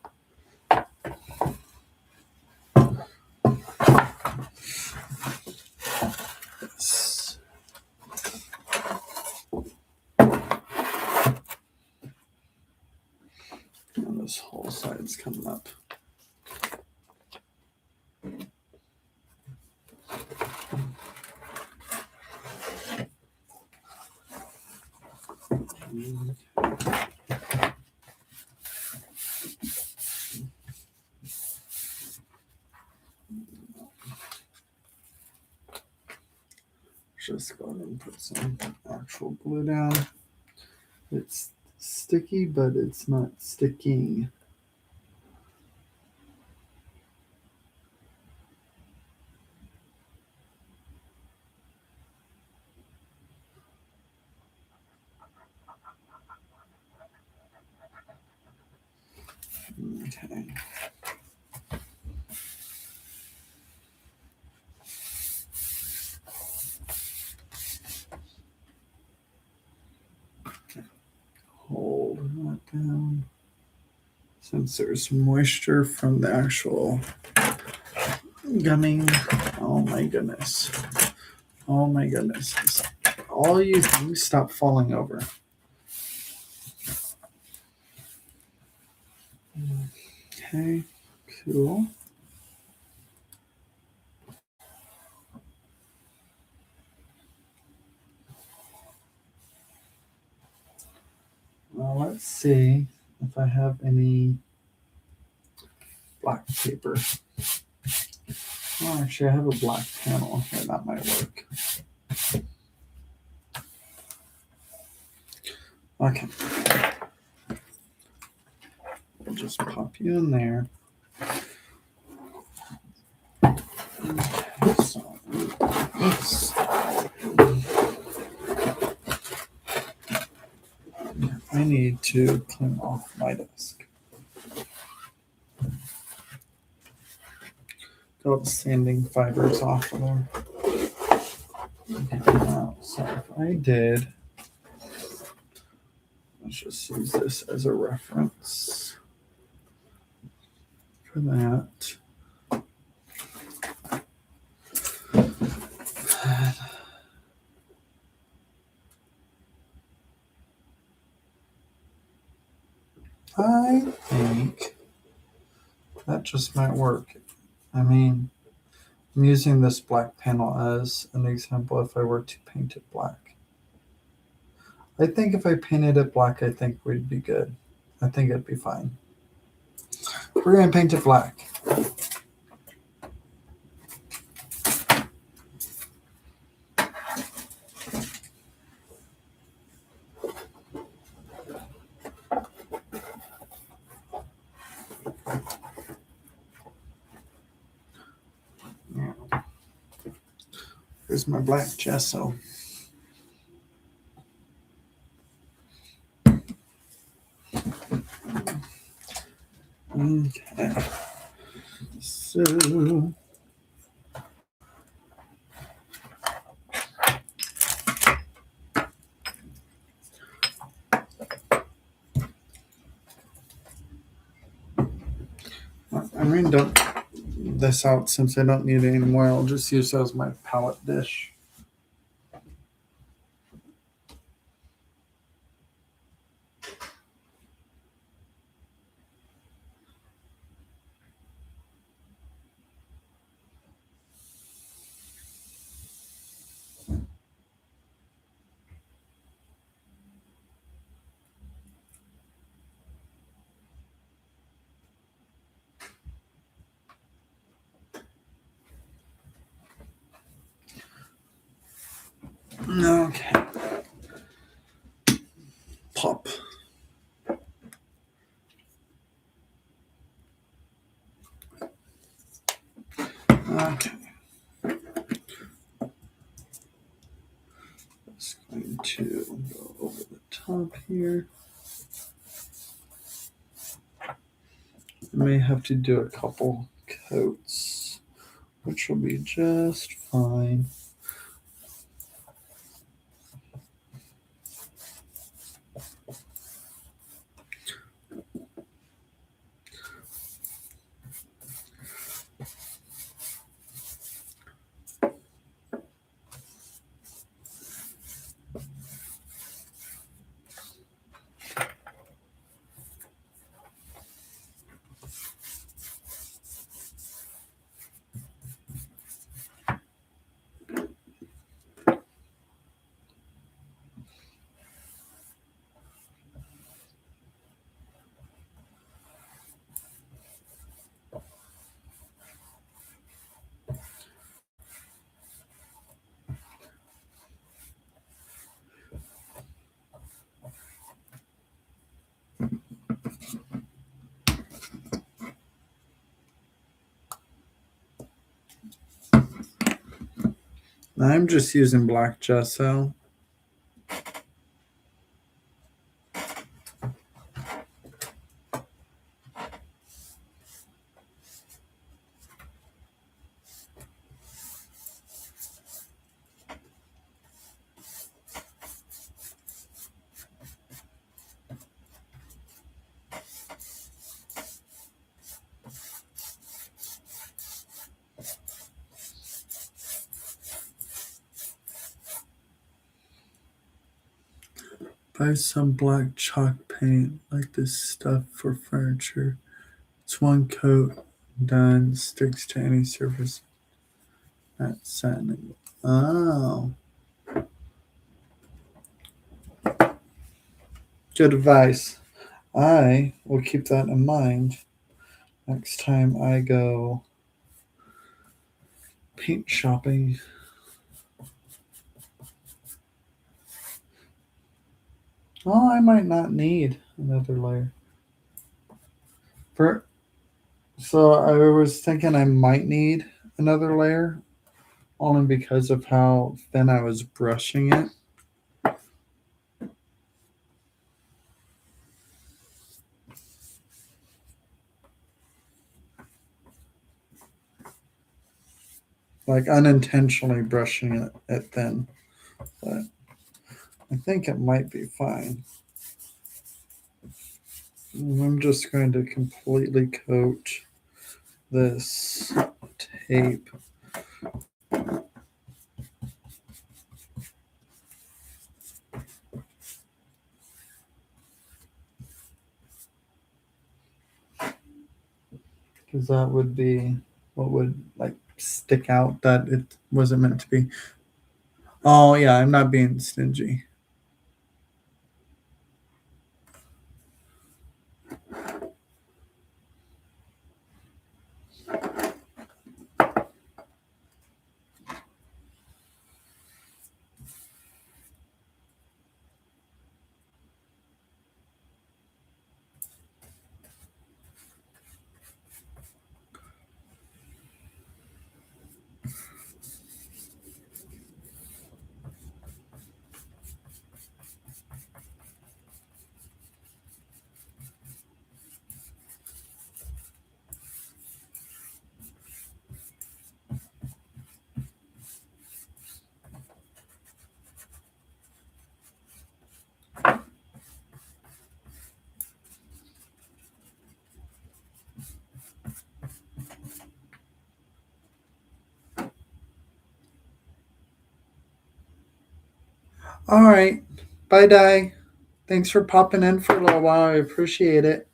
Yes. And this whole side's coming up. Just go ahead and put some actual glue down. It's sticky, but it's not sticking. Okay. Hold that down. Since there's moisture from the actual gumming. Oh my goodness. Oh my goodness. All you things stop falling over. Okay, cool. Well, let's see if I have any black paper. Oh, actually, I have a black panel here. That might work. Okay. We'll just pop you in there. Okay, so, oops. I need to clean off my desk. Got all the sanding fibers off of there. Okay, now, so if I did, let's just use this as a reference for that. I think that just might work. I mean, I'm using this black panel as an example if I were to paint it black. I think if I painted it black, I think we'd be good. I think it'd be fine. We're going to paint it black. Here's my black gesso. Okay. So I'm going to dump this out since I don't need it anymore. I'll just use it as my palette dish. Okay. Pop. Okay. Just going to go over the top here. I may have to do a couple coats, which will be just fine. I'm just using black gesso. Buy some black chalk paint like this stuff for furniture. It's one coat, done, sticks to any surface. Not sanding. Oh, good advice. I will keep that in mind next time I go paint shopping. Oh, I might not need another layer. For so I was thinking I might need another layer only because of how thin I was brushing it. Like unintentionally brushing it thin. But I think it might be fine. I'm just going to completely coat this tape. Because that would be what would like stick out that it wasn't meant to be. Oh yeah, I'm not being stingy. All right. Bye, Di. Thanks for popping in for a little while. I appreciate it.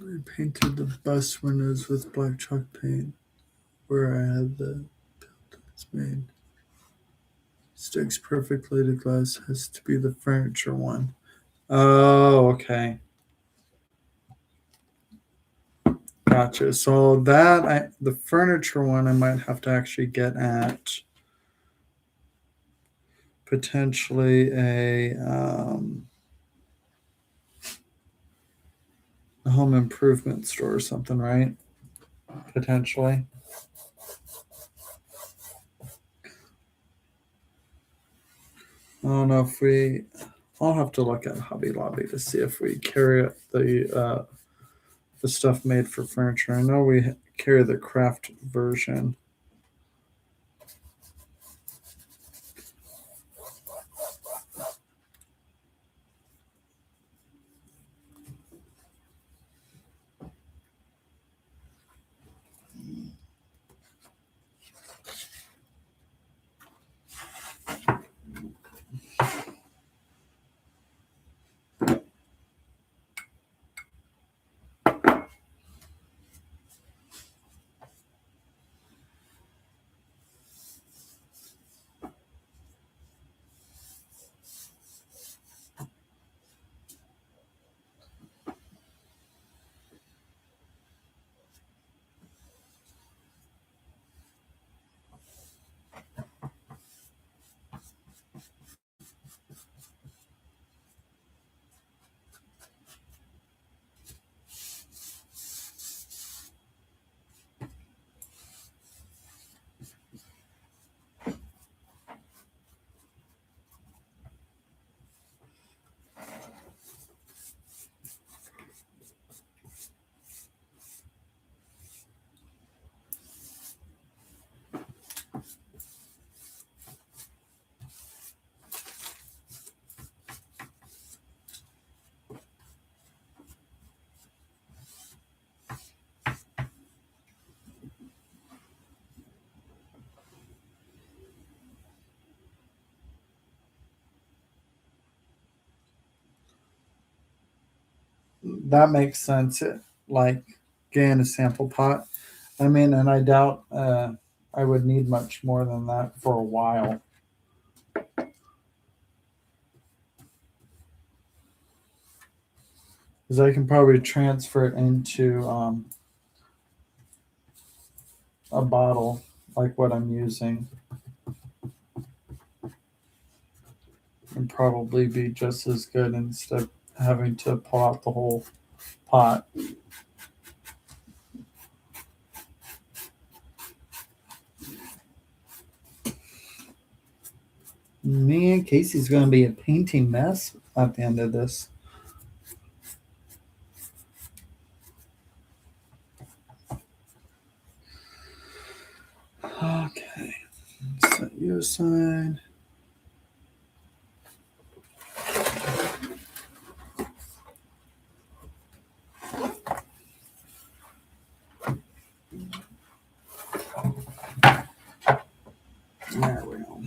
I painted the bus windows with black chalk paint where I had the buildings made. Sticks perfectly to glass has to be the furniture one. Oh, okay. Gotcha. So the furniture one I might have to actually get at potentially a home improvement store or something, right? Potentially. I don't know if we. I'll have to look at Hobby Lobby to see if we carry the stuff made for furniture. I know we carry the craft version. That makes sense. Like getting a sample pot. I mean, and I doubt I would need much more than that for a while. Because I can probably transfer it into a bottle like what I'm using and probably be just as good instead of having to pull out the whole pot. Man, Casey's going to be a painting mess at the end of this. Okay, set you aside. There we go.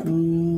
Mm.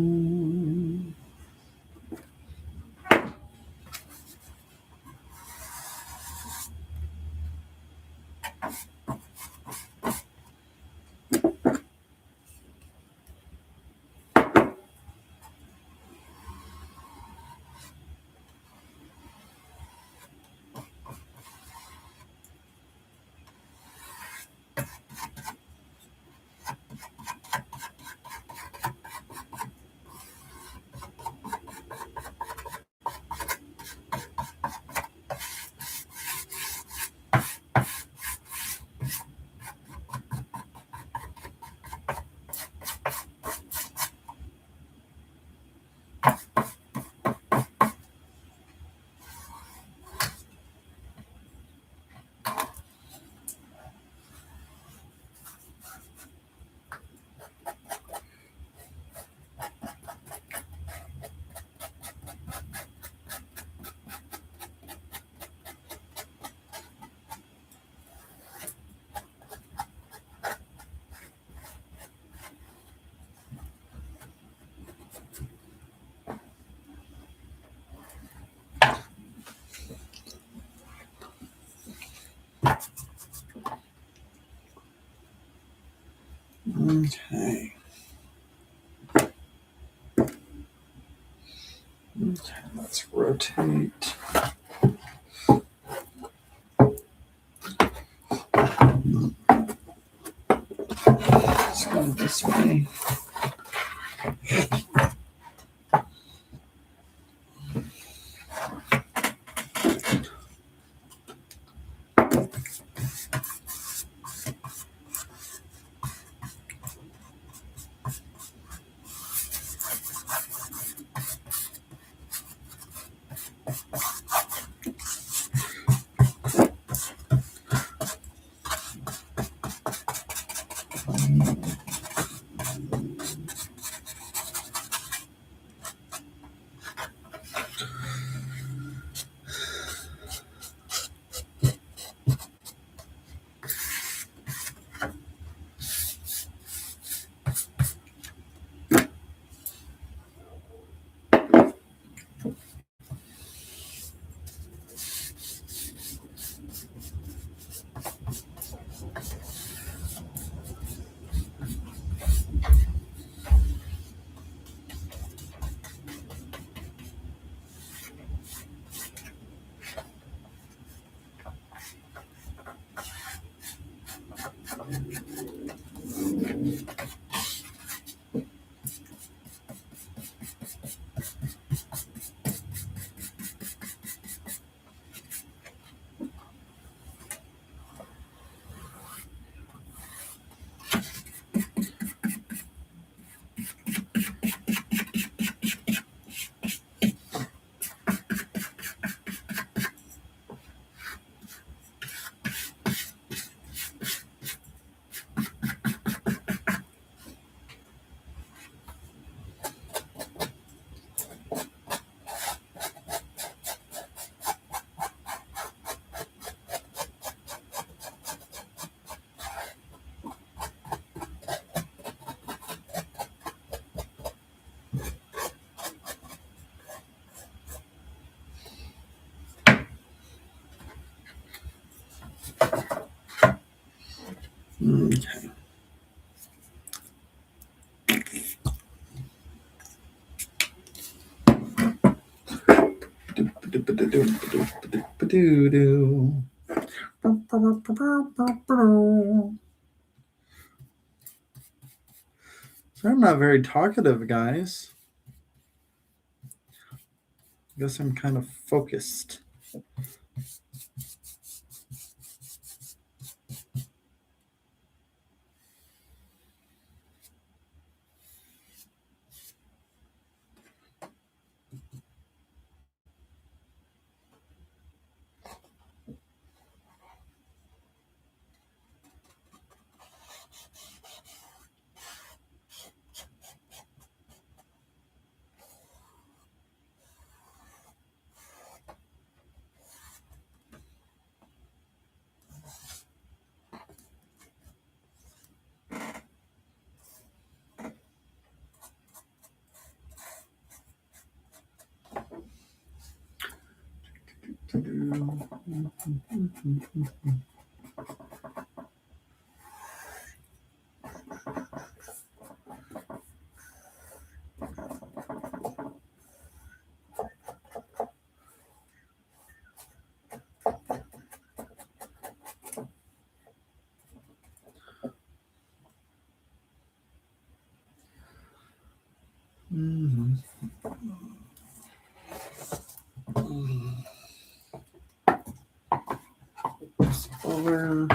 Okay. Okay, let's rotate. Let's go this way. Okay. So I'm not very talkative, guys. I guess I'm kind of focused. Over.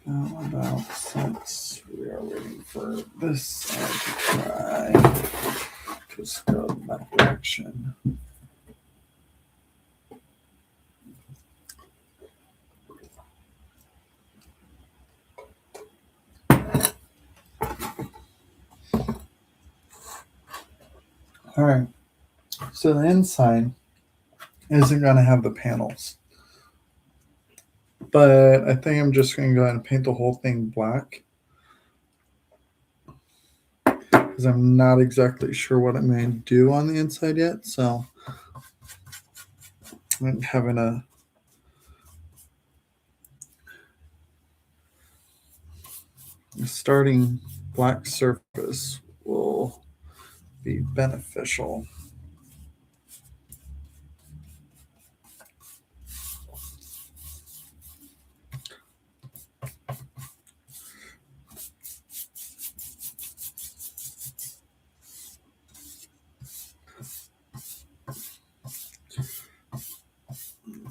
How about since we are waiting for this side to dry, just go in that direction. All right, so the inside isn't going to have the panels, but I think I'm just going to go ahead and paint the whole thing black because I'm not exactly sure what I'm going to do on the inside yet. So I'm having a starting black surface will be beneficial.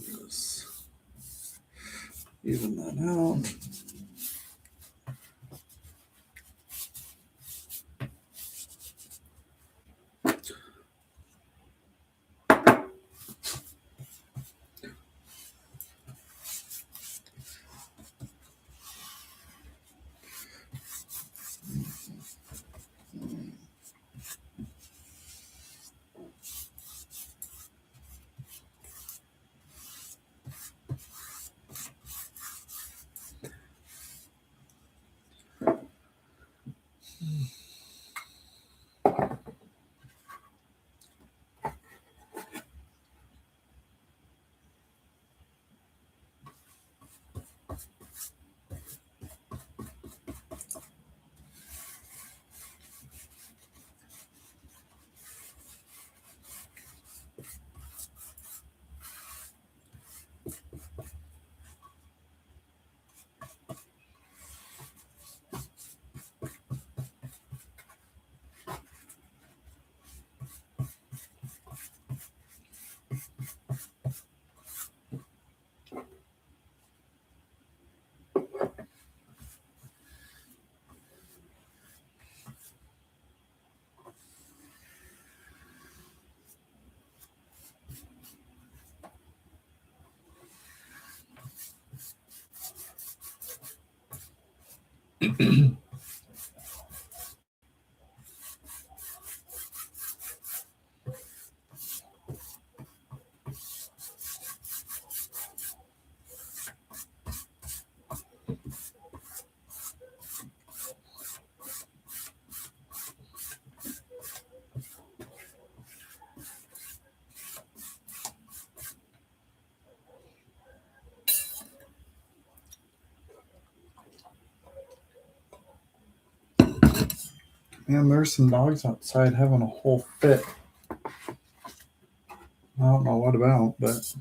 Just even that out. Man, there's some dogs outside having a whole fit. I don't know what about, but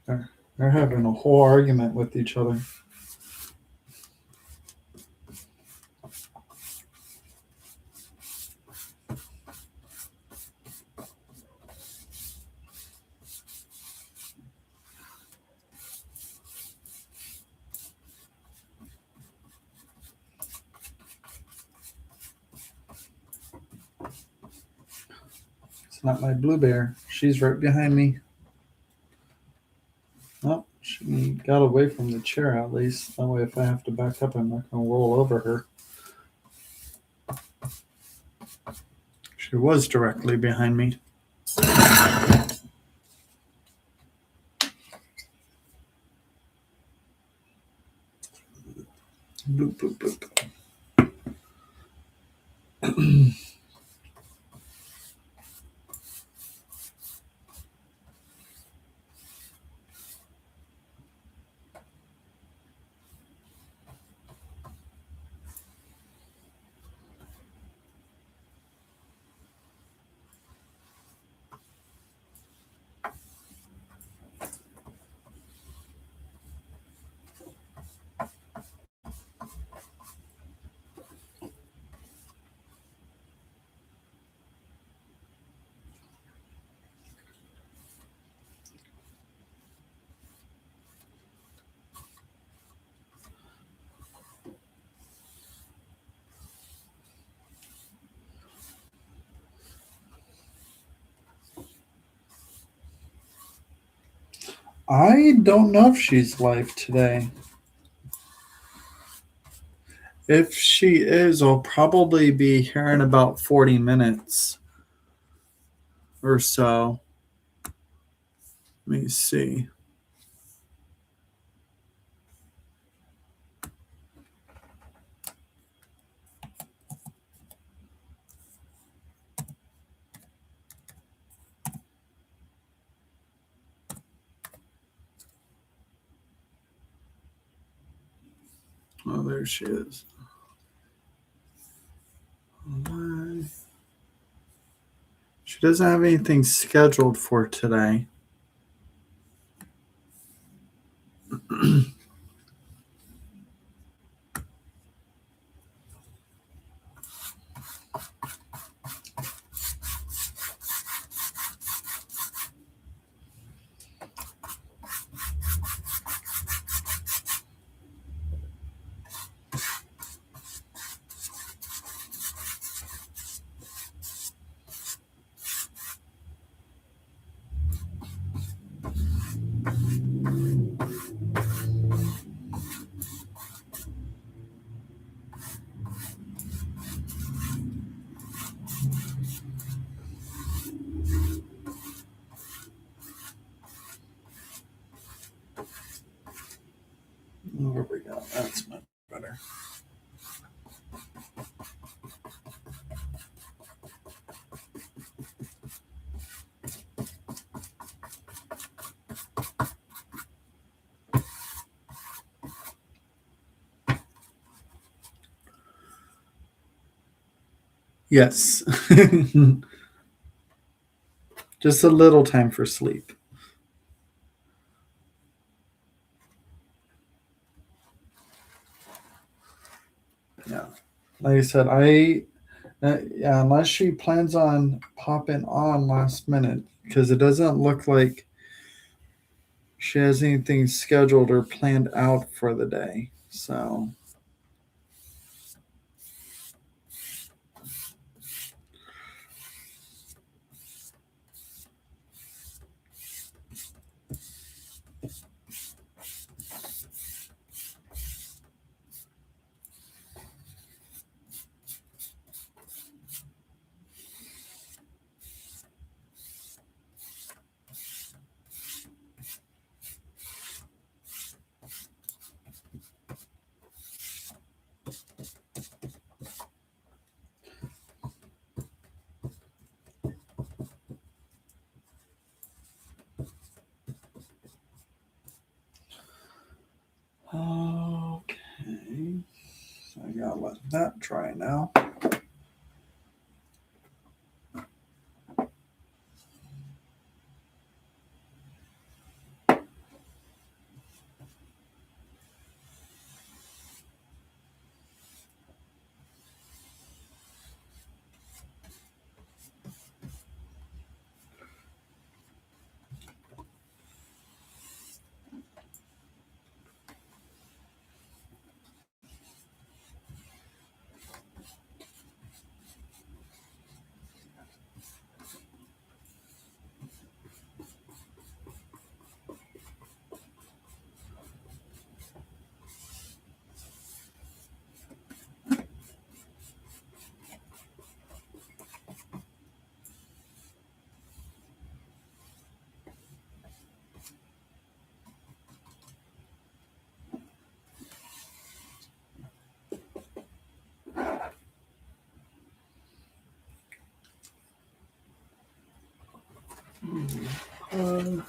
they're having a whole argument with each other. It's not my blue bear. She's right behind me. Oh, she got away from the chair at least. That way, if I have to back up, I'm not going to roll over her. She was directly behind me. Bloop, bloop, bloop. I don't know if she's live today. If she is, I'll probably be here in about 40 minutes or so. Let me see. Oh, there she is. She doesn't have anything scheduled for today. Oh, where we go? That's much better. Yes. Just a little time for sleep. Yeah. Like I said, yeah, unless she plans on popping on last minute, because it doesn't look like she has anything scheduled or planned out for the day. So, okay. So I gotta let that dry now. Uh,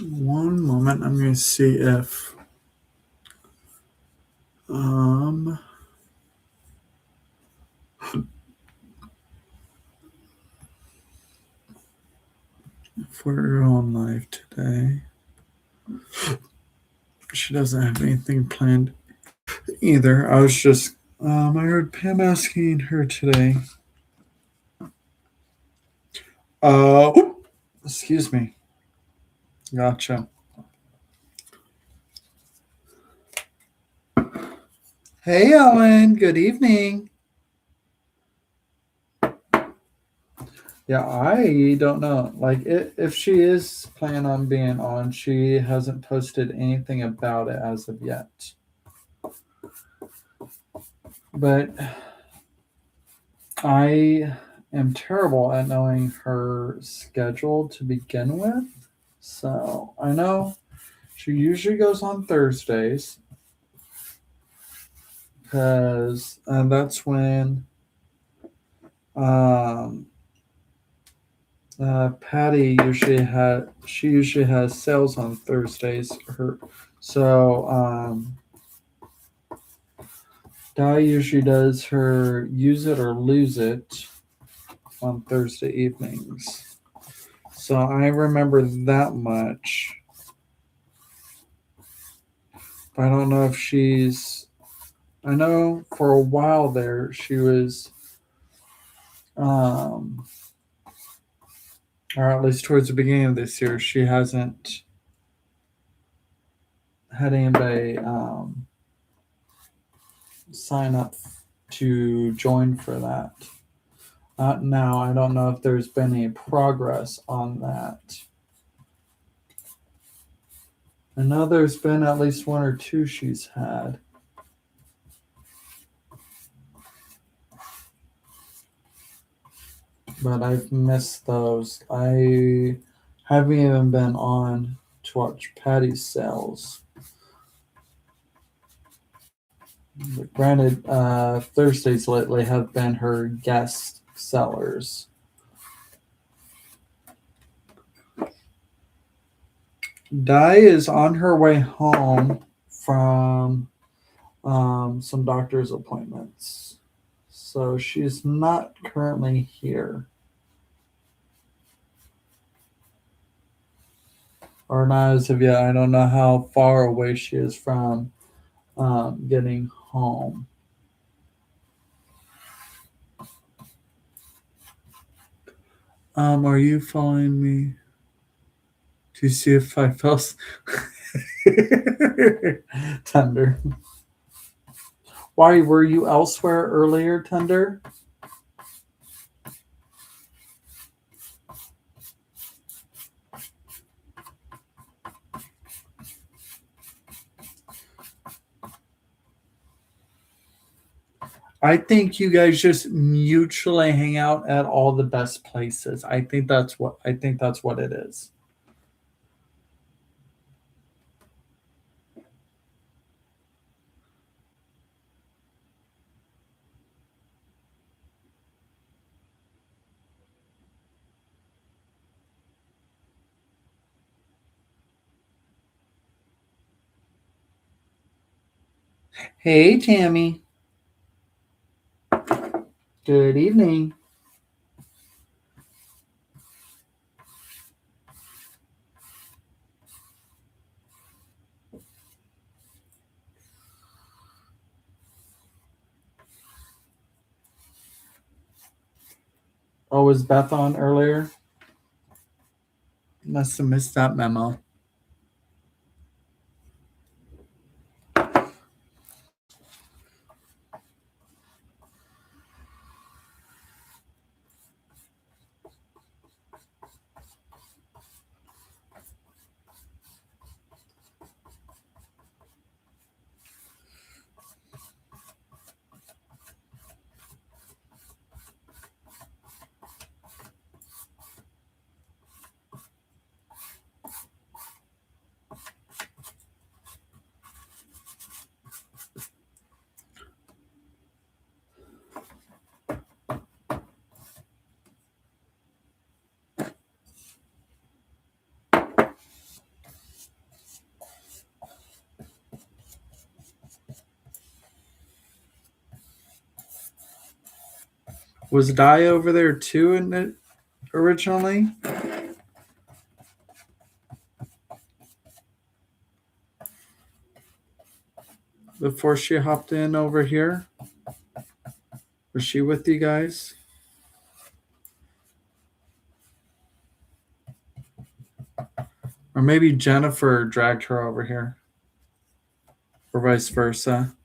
One moment. I'm going to see um if we're on live today. She doesn't have anything planned either. I was just I heard Pam asking her today. Excuse me. Gotcha. Hey, Ellen. Good evening. Yeah, I don't know. Like, if she is planning on being on, she hasn't posted anything about it as of yet. But I am terrible at knowing her schedule to begin with. So I know she usually goes on Thursdays because that's when um, Patty usually has sales on Thursdays. So Di usually does her use it or lose it on Thursday evenings. So I remember that much. But I don't know if I know for a while there she was, or at least towards the beginning of this year, she hasn't had anybody sign up to join for that. Now, I don't know if there's been any progress on that. I know there's been at least one or two she's had. But I've missed those. I haven't even been on to watch Patty's sales. But granted, Thursdays lately have been her guest sellers. Di is on her way home from some doctor's appointments. So she's not currently here. Or not as of yet. I don't know how far away she is from getting home. Are you following me to see if I fell Tender? Why were you elsewhere earlier, Tender? I think you guys just mutually hang out at all the best places. I think that's what it is. Hey, Tammy. Good evening. Oh, was Beth on earlier? Must have missed that memo. Was Di over there too in it originally? Before she hopped in over here? Was she with you guys? Or maybe Jennifer dragged her over here. Or vice versa.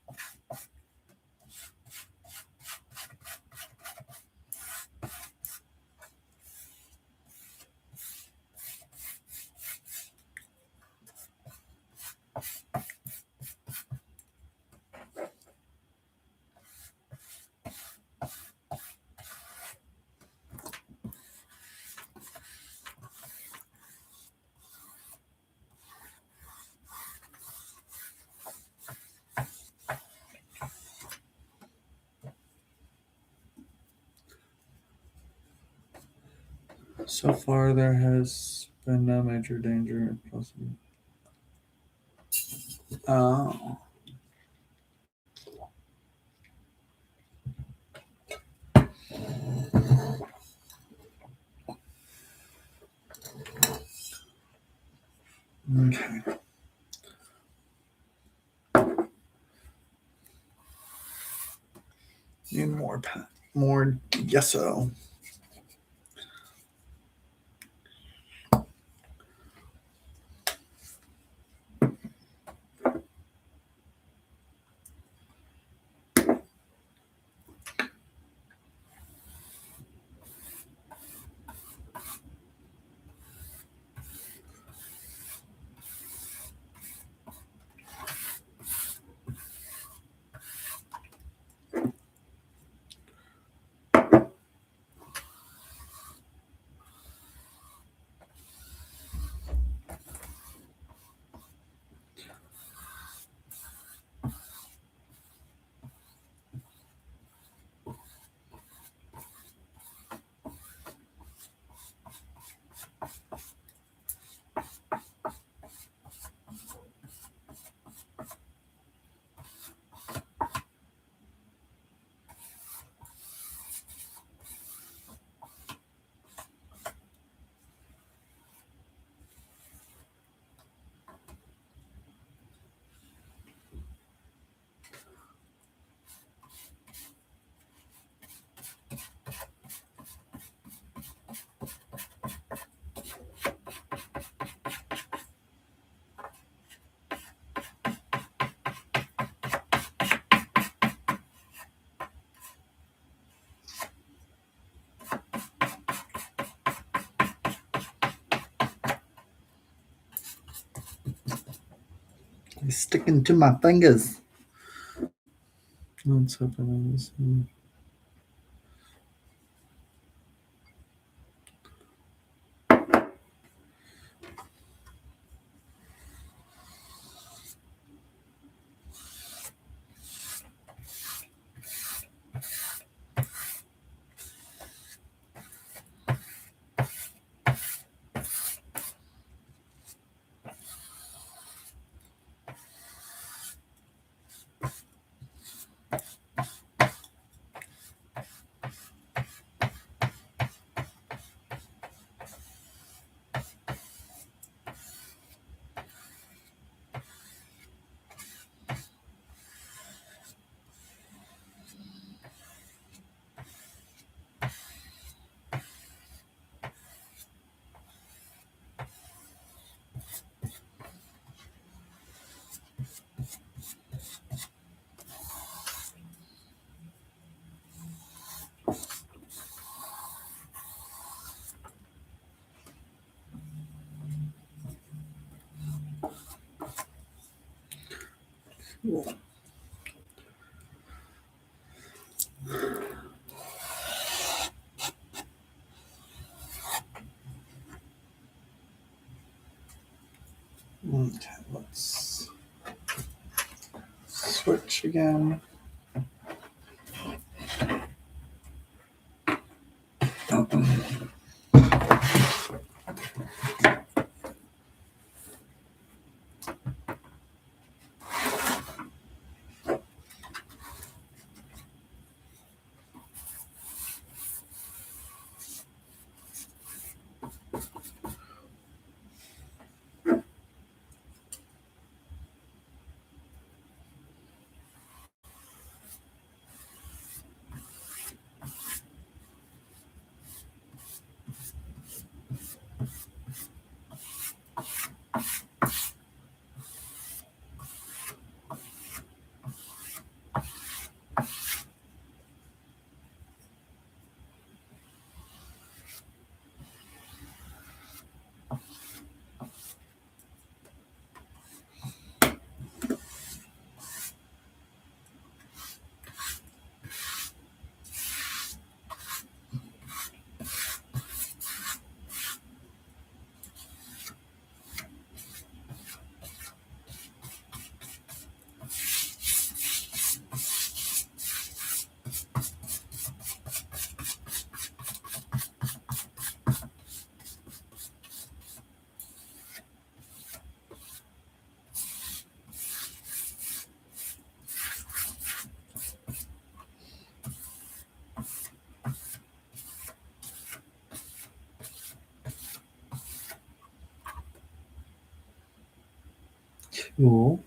So far, there has been no major danger. Oh. Okay. Need more yeso. It's sticking to my fingers. What's happening? Okay, let's switch again. Cool.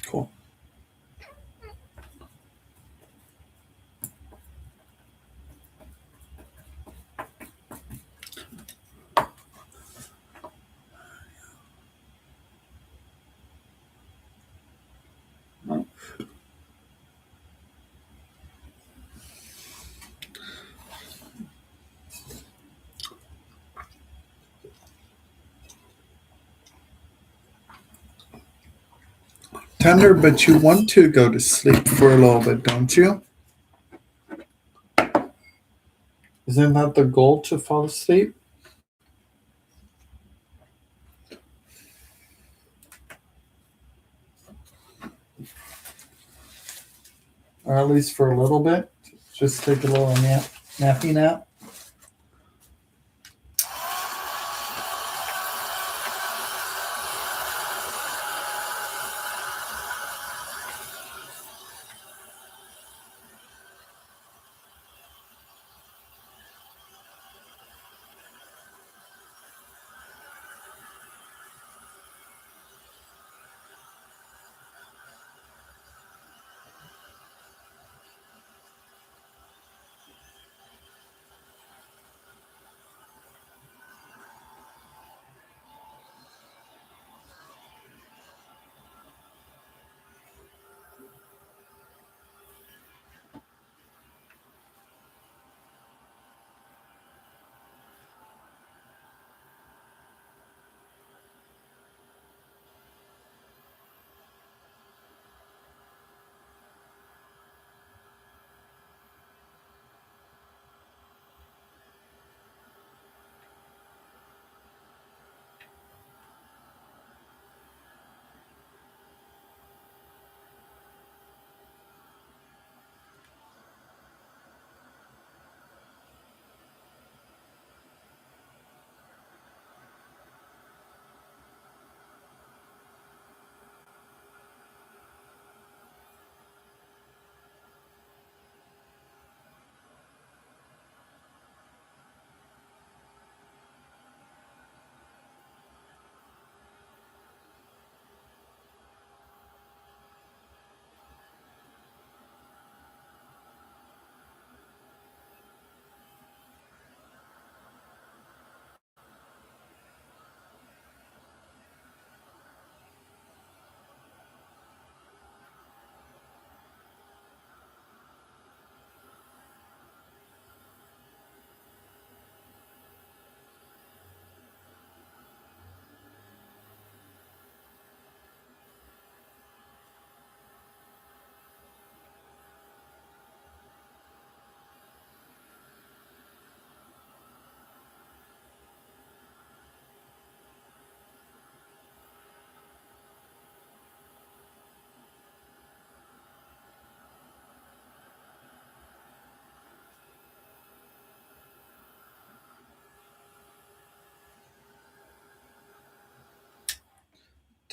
Cool. Tender, but you want to go to sleep for a little bit, don't you? Isn't that the goal, to fall asleep? Or at least for a little bit? Just take a little nappy nap?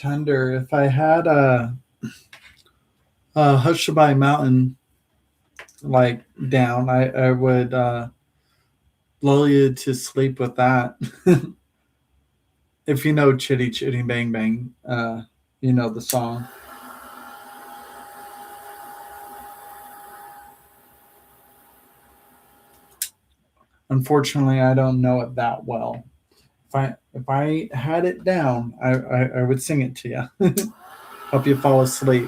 tender. If I had a Hushabye Mountain like down, I would lull you to sleep with that. If you know Chitty Chitty Bang Bang, you know the song. Unfortunately, I don't know it that well. If I had it down, I would sing it to you. Help you fall asleep.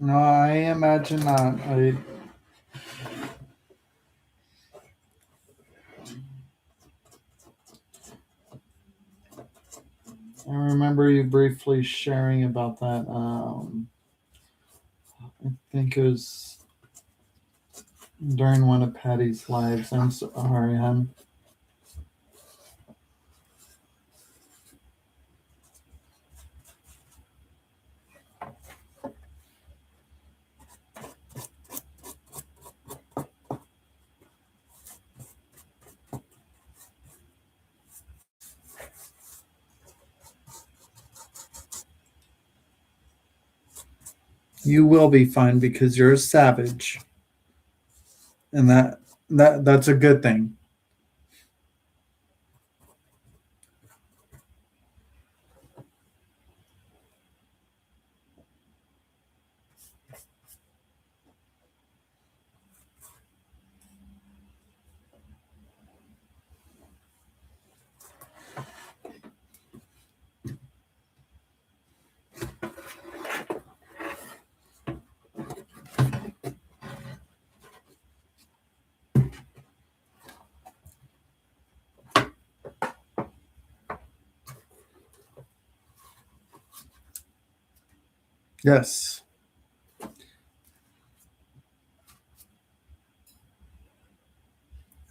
No, I imagine not. I remember you briefly sharing about that. I think it was during one of Patty's lives. I'm sorry, hon. You will be fine because you're a savage, and that's a good thing. Yes.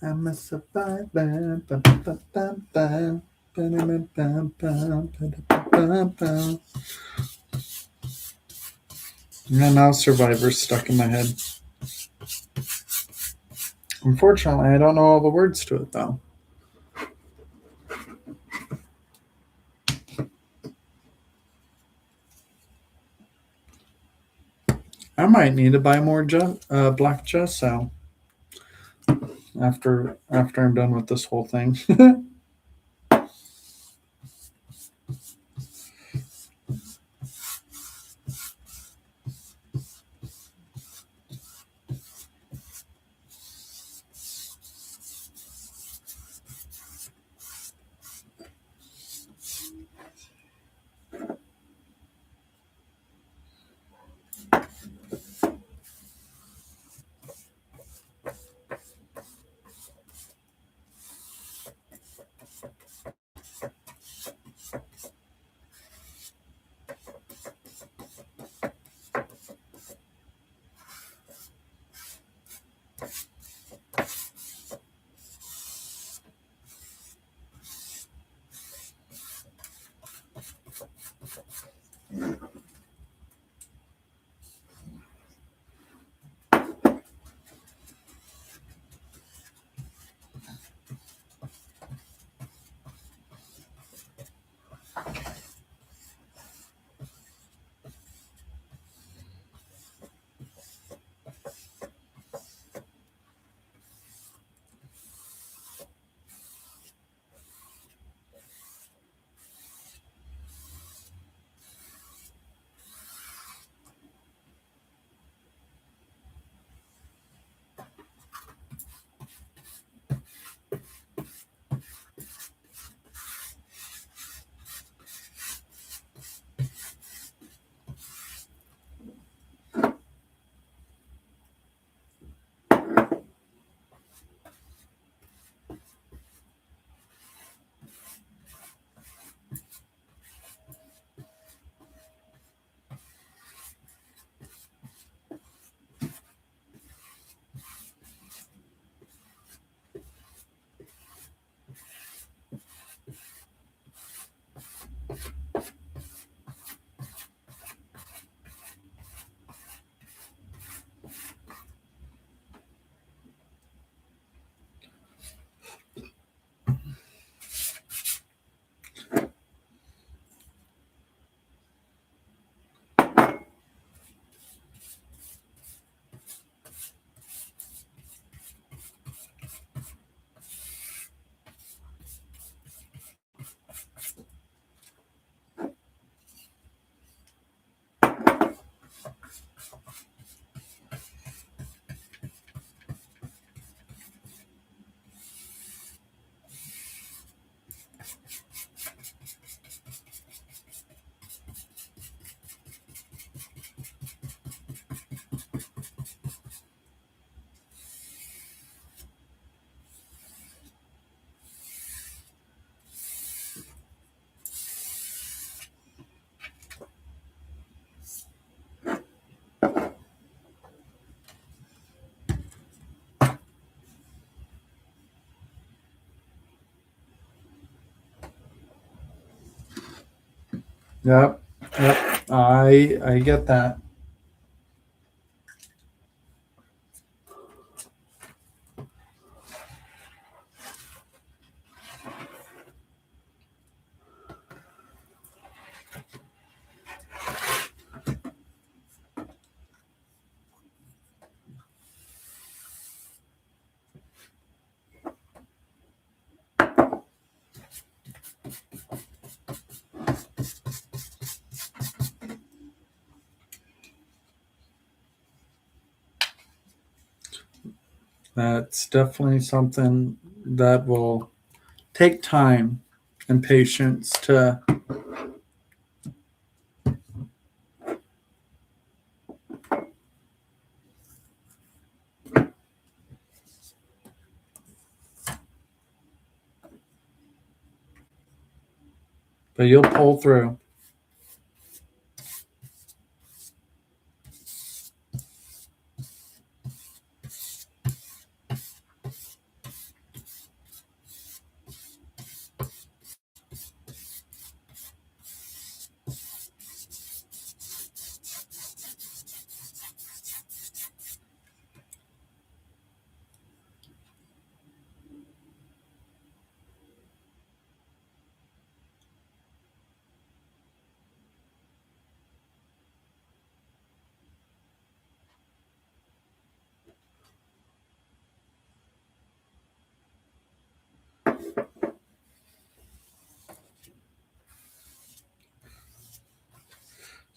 I'm a survivor. Ba, ba, ba, ba, ba. Ba, da, ba, ba, ba, ba, da, ba, ba, ba. And now Survivor's stuck in my head. Unfortunately, I don't know all the words to it though. I might need to buy more black gesso after I'm done with this whole thing. Yep. Yep. I get that. That's definitely something that will take time and patience to. But you'll pull through.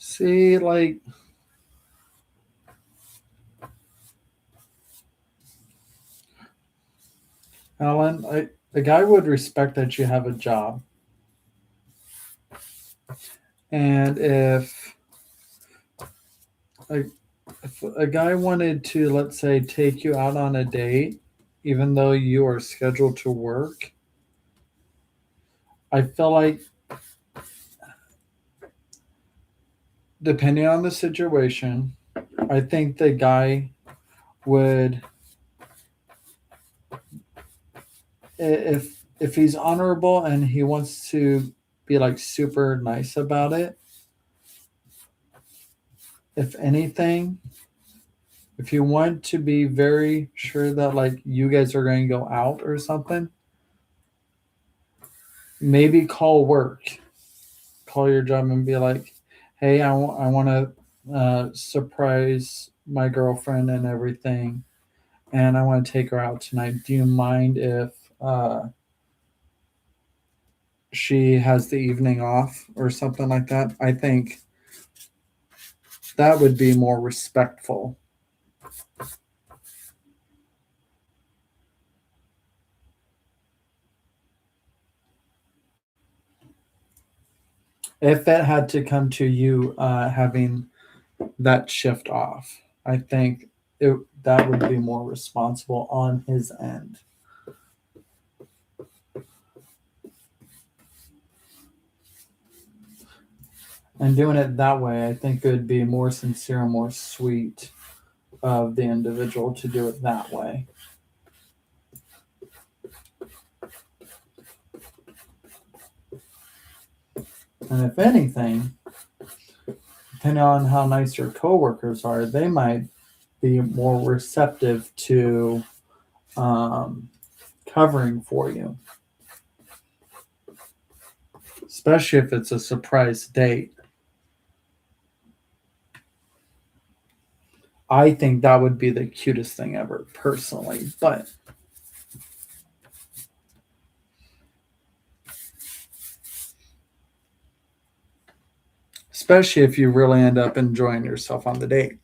See, like, Alan, a guy would respect that you have a job. And a, if a guy wanted to, let's say, take you out on a date, even though you are scheduled to work, I feel like, depending on the situation, I think the guy would, if he's honorable and he wants to be like super nice about it, if anything, if you want to be very sure that like you guys are going to go out or something, maybe call your job and be like, hey, I want to surprise my girlfriend and everything, and I want to take her out tonight. Do you mind if she has the evening off or something like that? I think that would be more respectful. If it had to come to you having that shift off, I think that would be more responsible on his end. And doing it that way, I think it would be more sincere and more sweet of the individual to do it that way. And if anything, depending on how nice your coworkers are, they might be more receptive to um, covering for you, especially if it's a surprise date. I think that would be the cutest thing ever, personally. But especially if you really end up enjoying yourself on the date.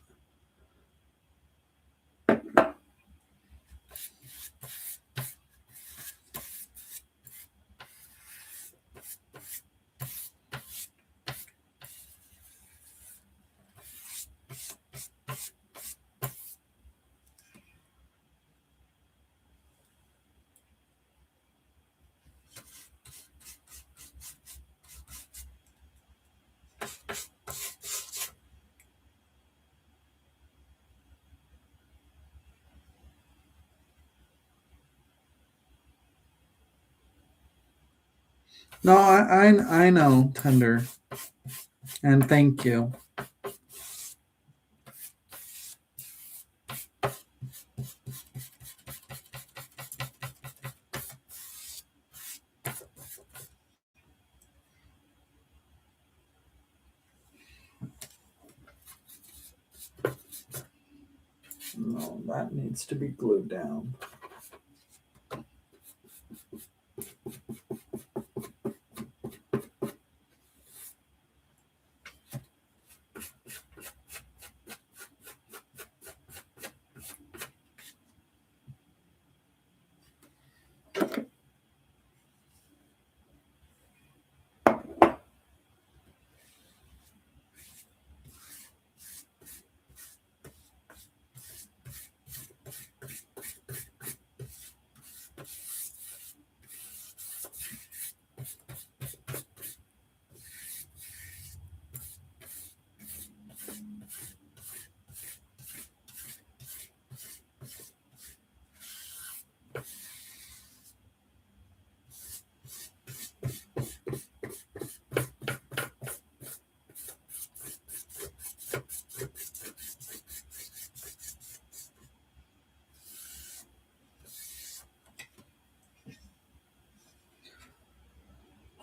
No, I know, Tender, and thank you. No, that needs to be glued down.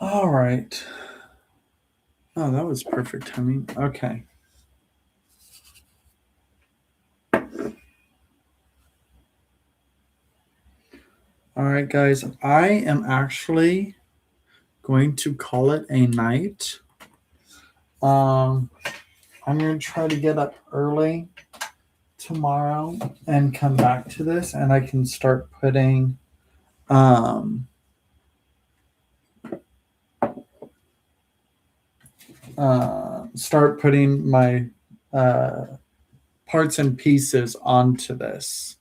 All right. Oh, that was perfect timing. Okay. All right, guys. I am actually going to call it a night. Um, I'm going to try to get up early tomorrow and come back to this, and I can start putting um, my uh, parts and pieces onto this.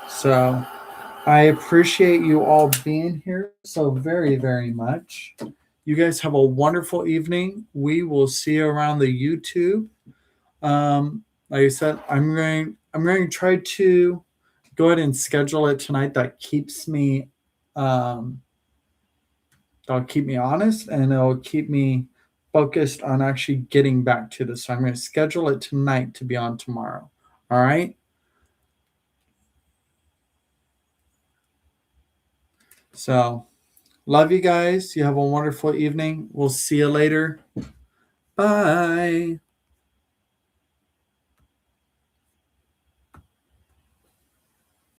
So I appreciate you all being here so very, very much. You guys have a wonderful evening. We will see you around the YouTube. Like I said, I'm going to try to go ahead and schedule it tonight. Um, that'll keep me honest, and it'll keep me focused on actually getting back to this. So I'm going to schedule it tonight to be on tomorrow. All right. So love you guys. You have a wonderful evening. We'll see you later. Bye.